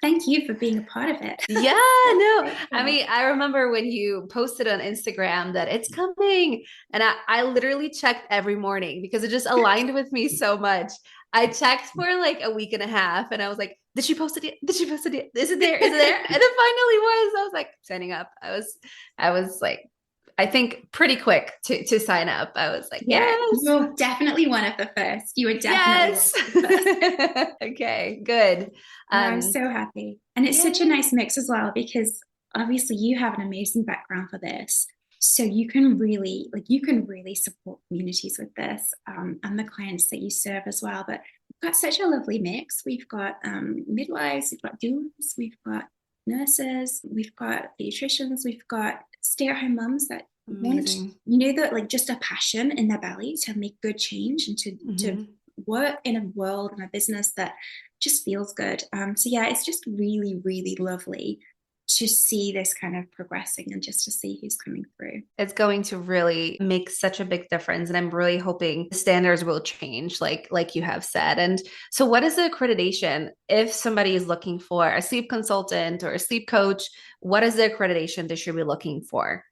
thank you for being a part of it. Yeah, So no. I grateful. mean, I remember when you posted on Instagram that it's coming, and I literally checked every morning because it just aligned with me so much. I checked for like a week and a half, and I was like, "Did she post it yet? Did she post it yet? Is it there? Is it there?" And it finally was. I was like signing up. I was like, I think pretty quick to sign up. I was like, Yeah, yes, you're definitely one of the first. You were definitely one yes. of the first. Okay, good. No, I'm so happy. And it's such a Yeah. nice mix as well, because obviously you have an amazing background for this. So you can really support communities with this, and the clients that you serve as well. But we've got such a lovely mix. We've got midwives, we've got doulas, we've got nurses, we've got pediatricians, we've got stay-at-home mums that want, Amazing. you know, that like just a passion in their belly to make good change and to Mhm. work in a world and a business that just feels good. So yeah, it's just really, really lovely to see this kind of progressing and just to see who's coming through. It's going to really make such a big difference, and I'm really hoping the standards will change, like you have said. And so what is the accreditation if somebody is looking for a sleep consultant or a sleep coach? What is the accreditation they should be looking for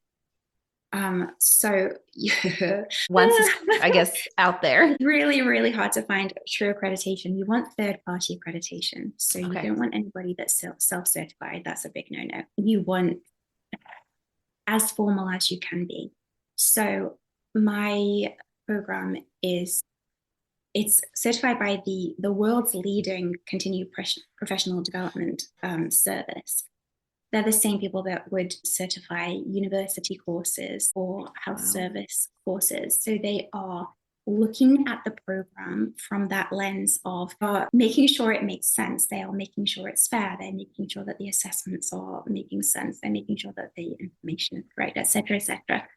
So yeah. once it's, I guess, out there? Really, really hard to find true accreditation. You want third-party accreditation. So you Okay. don't want anybody that's self-certified. That's a big no-no. You want as formal as you can be. So my program it's certified by the world's leading continued professional development service. They're the same people that would certify university courses or health Wow. service courses. So they are looking at the program from that lens of making sure it makes sense. They are making sure it's fair. They're making sure that the assessments are making sense. They're making sure that the information is correct, et cetera, et cetera.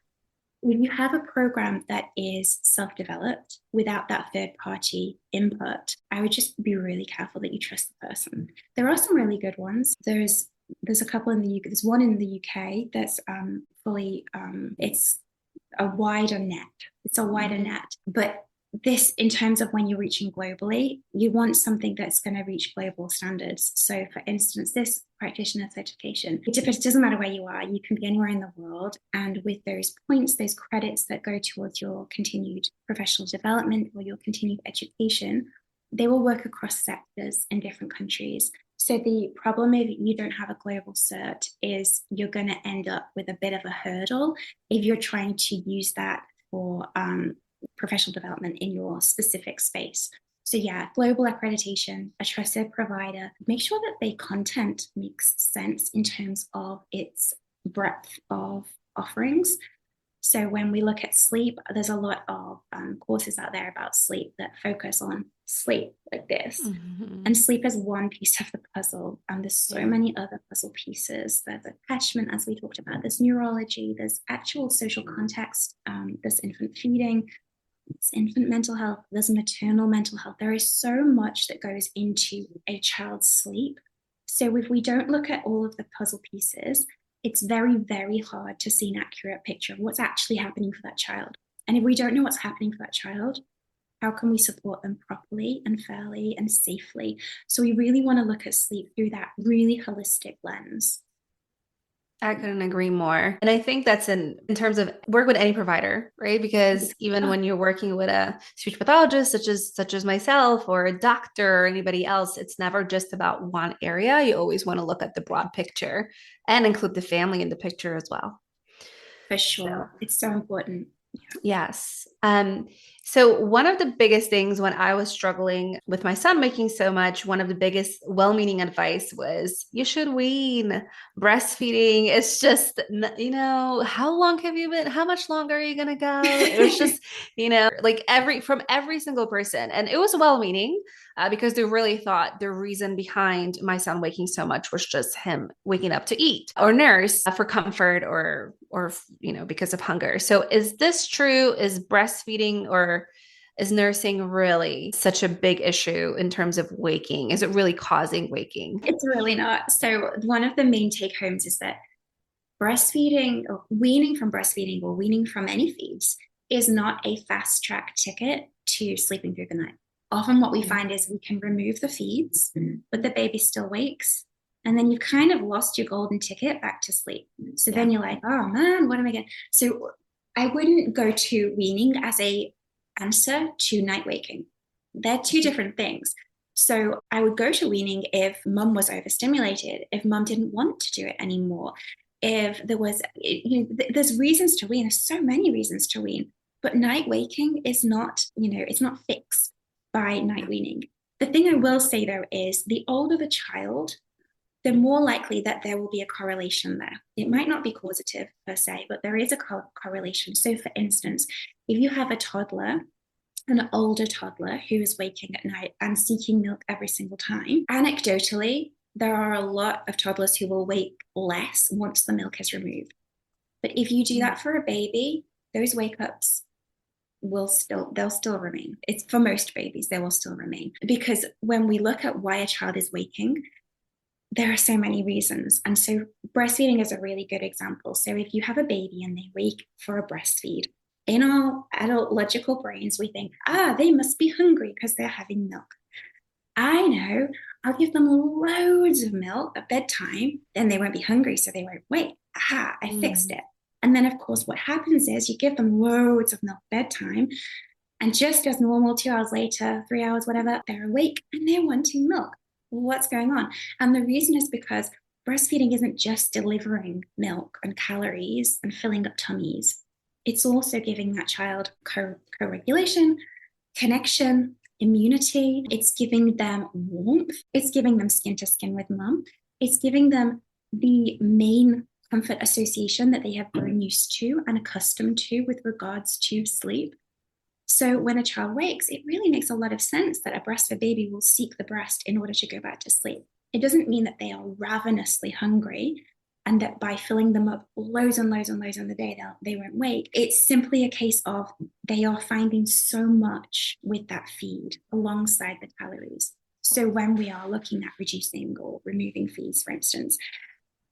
When you have a program that is self-developed without that third-party input, I would just be really careful that you trust the person. There are some really good ones. There's a couple in the UK. There's one in the UK that's fully it's a wider net. It's a wider net. But this, in terms of when you're reaching globally, you want something that's going to reach global standards. So for instance, this practitioner certification, it doesn't matter where you are, you can be anywhere in the world. And with those points, those credits that go towards your continued professional development or your continued education, they will work across sectors in different countries. So the problem if you don't have a global cert is you're going to end up with a bit of a hurdle if you're trying to use that for professional development in your specific space. So yeah, global accreditation, a trusted provider, make sure that the content makes sense in terms of its breadth of offerings. So when we look at sleep, there's a lot of courses out there about sleep that focus on sleep like this. Mm-hmm. And sleep is one piece of the puzzle. And there's so many other puzzle pieces. There's attachment, as we talked about, there's neurology, there's actual social context, there's infant feeding, there's infant mental health, there's maternal mental health. There is so much that goes into a child's sleep. So if we don't look at all of the puzzle pieces, it's very, very hard to see an accurate picture of what's actually happening for that child. And if we don't know what's happening for that child, how can we support them properly and fairly and safely? So we really want to look at sleep through that really holistic lens. I couldn't agree more. And I think that's in terms of work with any provider, right? Because even when you're working with a speech pathologist, such as myself or a doctor or anybody else, it's never just about one area. You always want to look at the broad picture and include the family in the picture as well. For So sure. It's so important. yes. So one of the biggest things when I was struggling with my son making so much, one of the biggest well-meaning advice was you should wean. Breastfeeding. It's just, how long have you been? How much longer are you gonna go? It was just, like from every single person. And it was well-meaning because they really thought the reason behind my son waking so much was just him waking up to eat or nurse for comfort or because of hunger. So is this true? Is breastfeeding or is nursing really such a big issue in terms of waking? Is it really causing waking? It's really not. So one of the main take homes is that breastfeeding or weaning from breastfeeding or weaning from any feeds is not a fast track ticket to sleeping through the night. Often what we find is we can remove the feeds, but the baby still wakes. And then you've kind of lost your golden ticket back to sleep. So then you're like, oh man, what am I getting? So I wouldn't go to weaning as a answer to night waking. They're two different things. So I would go to weaning if mum was overstimulated, if mum didn't want to do it anymore, if there was, there's reasons to wean. There's so many reasons to wean, but night waking is not, it's not fixed by night weaning. The thing I will say though is the older the child, the more likely that there will be a correlation there. It might not be causative per se, but there is a correlation. So for instance, if you have a toddler, an older toddler who is waking at night and seeking milk every single time, anecdotally, there are a lot of toddlers who will wake less once the milk is removed. But if you do that for a baby, those wake ups they'll still remain. It's for most babies, they will still remain. Because when we look at why a child is waking, there are so many reasons. And so breastfeeding is a really good example. So if you have a baby and they wake for a breastfeed, in our adult logical brains, we think, they must be hungry because they're having milk. I know, I'll give them loads of milk at bedtime, then they won't be hungry, so they won't wake. I fixed it. And then, of course, what happens is you give them loads of milk at bedtime, and just as normal, 2 hours later, 3 hours, whatever, they're awake and they're wanting milk. What's going on? And the reason is because breastfeeding isn't just delivering milk and calories and filling up tummies. It's also giving that child co-regulation, connection, immunity. It's giving them warmth. It's giving them skin to skin with mum. It's giving them the main comfort association that they have grown used to and accustomed to with regards to sleep. So when a child wakes, it really makes a lot of sense that a breastfed baby will seek the breast in order to go back to sleep. It doesn't mean that they are ravenously hungry and that by filling them up loads and loads and loads in the day, they won't wake. It's simply a case of they are finding so much with that feed alongside the calories. So when we are looking at reducing or removing feeds, for instance,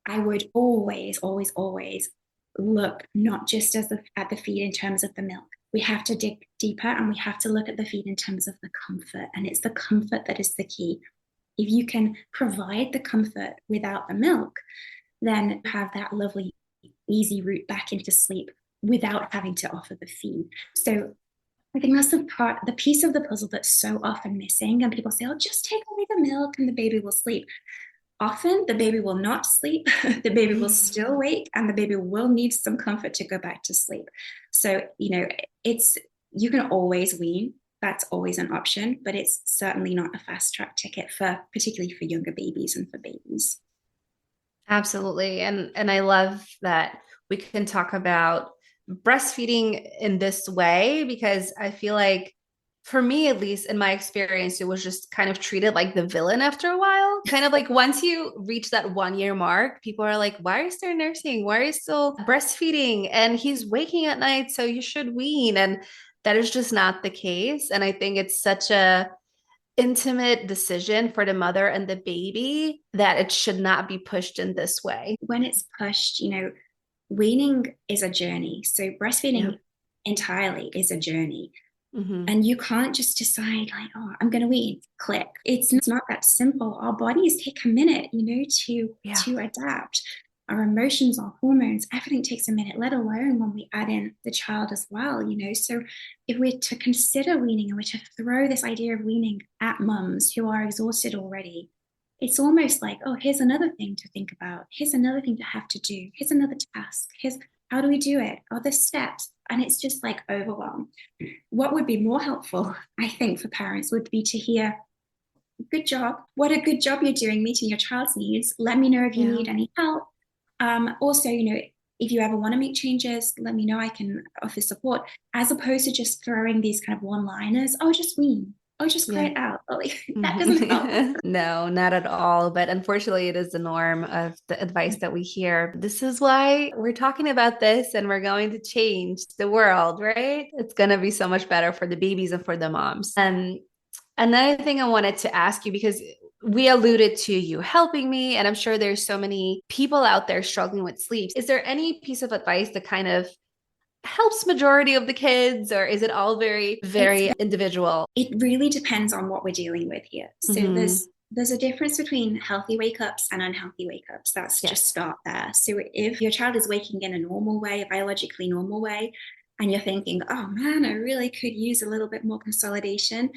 I would always, always, always look not just at the feed in terms of the milk. We have to dig deeper and we have to look at the feed in terms of the comfort. And it's the comfort that is the key. If you can provide the comfort without the milk, then have that lovely, easy route back into sleep without having to offer the feed. So I think that's the piece of the puzzle that's so often missing. And people say, oh, just take away the milk and the baby will sleep. Often the baby will not sleep, the baby will still wake, and the baby will need some comfort to go back to sleep. So, you can always wean. That's always an option, but it's certainly not a fast track ticket particularly for younger babies and for babies. Absolutely. And I love that we can talk about breastfeeding in this way because I feel like, for me, at least in my experience, it was just kind of treated like the villain after a while. Kind of like once you reach that 1 year mark, people are like, why are you still nursing? Why are you still breastfeeding? And he's waking at night, so you should wean. And that is just not the case. And I think it's such a intimate decision for the mother and the baby that it should not be pushed in this way. When it's pushed, weaning is a journey. So breastfeeding entirely is a journey. Mm-hmm. And you can't just decide like, oh, I'm going to wean, click. It's not that simple. Our bodies take a minute, to adapt. Our emotions, our hormones, everything takes a minute, let alone when we add in the child as well, So if we're to consider weaning and we're to throw this idea of weaning at mums who are exhausted already, it's almost like, oh, here's another thing to think about. Here's another thing to have to do. Here's another task. Here's how do we do it? Are there steps? And it's just like overwhelm. What would be more helpful, I think, for parents would be to hear, good job. What a good job you're doing meeting your child's needs. Let me know if you need any help. Also, if you ever want to make changes, let me know. I can offer support, as opposed to just throwing these kind of one-liners. Oh, just wean. Oh, just cry it out. Oh, that doesn't help. No, not at all. But unfortunately, it is the norm of the advice that we hear. This is why we're talking about this and we're going to change the world, right? It's going to be so much better for the babies and for the moms. And another thing I wanted to ask you, because we alluded to you helping me, and I'm sure there's so many people out there struggling with sleep. Is there any piece of advice that kind of helps majority of the kids, or is it all very, very individual? It really depends on what we're dealing with here. So there's a difference between healthy wake-ups and unhealthy wake-ups. That's just start there. So if your child is waking in a normal way, a biologically normal way, and you're thinking, oh man, I really could use a little bit more consolidation,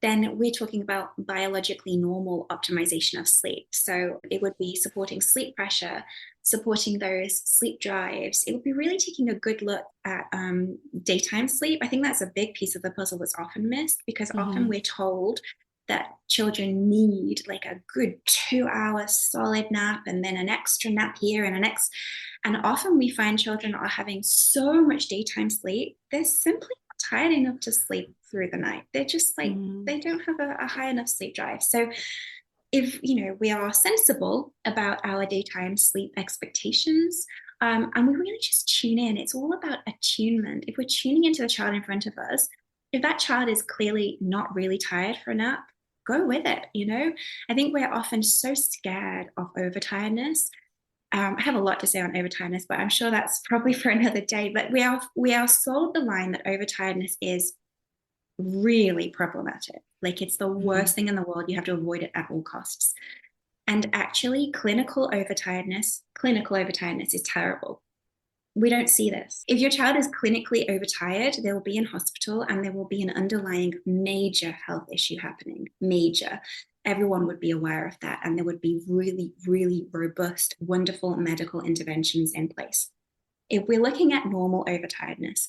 then we're talking about biologically normal optimization of sleep. So it would be supporting sleep pressure, supporting those sleep drives. It would be really taking a good look at daytime sleep. I think that's a big piece of the puzzle that's often missed, because often we're told that children need like a good 2 hour solid nap and then an extra nap here and often we find children are having so much daytime sleep, they're simply not tired enough to sleep through the night. They're just like, they don't have a high enough sleep drive. So if, we are sensible about our daytime sleep expectations, and we really just tune in, it's all about attunement. If we're tuning into the child in front of us, if that child is clearly not really tired for a nap, go with it. I think we're often so scared of overtiredness. I have a lot to say on overtiredness, but I'm sure that's probably for another day. But we are sold the line that overtiredness is really problematic. Like it's the worst thing in the world. You have to avoid it at all costs. And actually, clinical overtiredness is terrible. We don't see this. If your child is clinically overtired, they will be in hospital and there will be an underlying major health issue happening. Major. Everyone would be aware of that, and there would be really, really robust, wonderful medical interventions in place. If we're looking at normal overtiredness,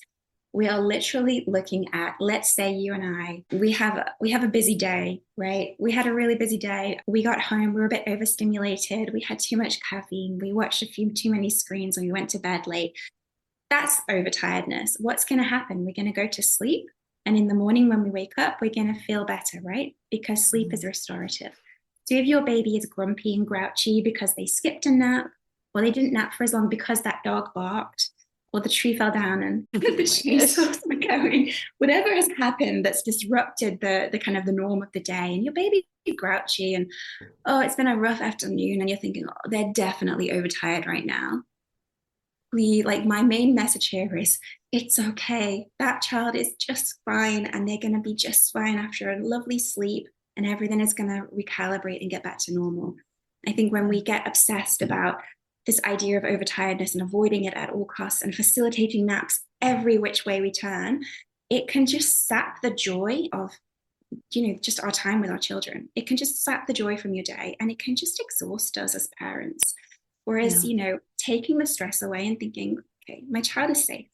we are literally looking at, let's say you and I, we have a busy day, right? We had a really busy day. We got home, we were a bit overstimulated. We had too much caffeine. We watched a few too many screens, and we went to bed late. That's overtiredness. What's going to happen? We're going to go to sleep. And in the morning when we wake up, we're going to feel better, right? Because sleep is restorative. So if your baby is grumpy and grouchy because they skipped a nap, or they didn't nap for as long because that dog barked, or the tree fell down and the chainsaws were going, whatever has happened that's disrupted the kind of the norm of the day, and your baby is grouchy and, oh, it's been a rough afternoon, and you're thinking, oh, they're definitely overtired right now. My main message here is, it's okay. That child is just fine, and they're going to be just fine after a lovely sleep, and everything is going to recalibrate and get back to normal. I think when we get obsessed about this idea of overtiredness and avoiding it at all costs and facilitating naps every which way we turn, it can just sap the joy of, just our time with our children. It can just sap the joy from your day, and it can just exhaust us as parents. Whereas, taking the stress away and thinking, okay, my child is safe.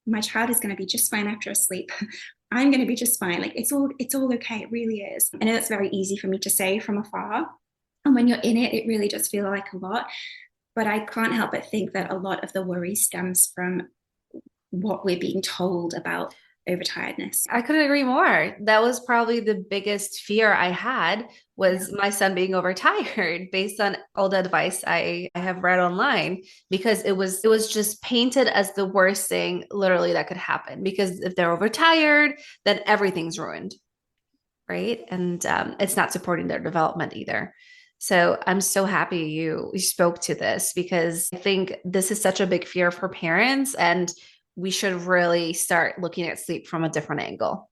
My child is going to be just fine after a sleep. I'm going to be just fine. Like it's all okay. It really is. I know that's very easy for me to say from afar. And when you're in it, it really does feel like a lot. But I can't help but think that a lot of the worry stems from what we're being told about overtiredness. I couldn't agree more. That was probably the biggest fear I had was my son being overtired based on all the advice I have read online, because it was just painted as the worst thing literally that could happen, because if they're overtired, then everything's ruined, right? And it's not supporting their development either. So I'm so happy you spoke to this, because I think this is such a big fear for parents, and we should really start looking at sleep from a different angle.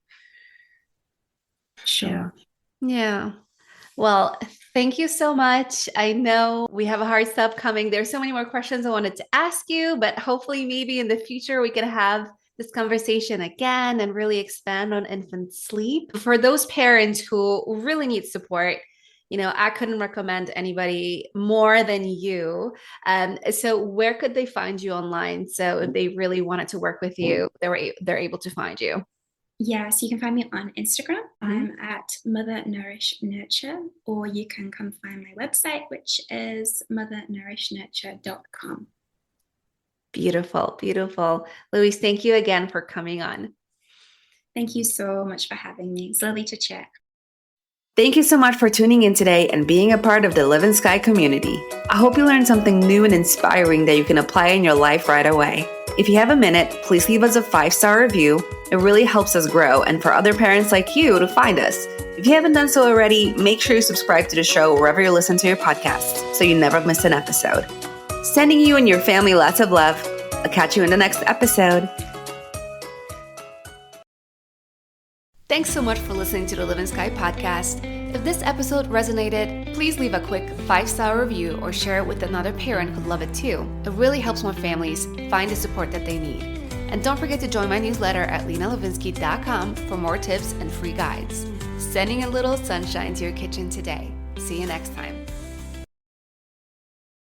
Sure. Yeah. Well, thank you so much. I know we have a hard stop coming. There's so many more questions I wanted to ask you, but hopefully maybe in the future we can have this conversation again and really expand on infant sleep. For those parents who really need support, I couldn't recommend anybody more than you. So where could they find you online? So if they really wanted to work with you, they're able to find you. Yeah, so you can find me on Instagram. I'm at Mother Nourish Nurture, or you can come find my website, which is mothernourishNurture.com. Beautiful, beautiful. Louise, thank you again for coming on. Thank you so much for having me. It's lovely to chat. Thank you so much for tuning in today and being a part of the Livin'Sky community. I hope you learned something new and inspiring that you can apply in your life right away. If you have a minute, please leave us a 5-star review. It really helps us grow and for other parents like you to find us. If you haven't done so already, make sure you subscribe to the show wherever you listen to your podcasts so you never miss an episode. Sending you and your family lots of love. I'll catch you in the next episode. Thanks so much for listening to the Livin'Sky podcast. If this episode resonated, please leave a quick 5-star review or share it with another parent who'd love it too. It really helps more families find the support that they need. And don't forget to join my newsletter at LenaLivin'Sky.com for more tips and free guides. Sending a little sunshine to your kitchen today. See you next time.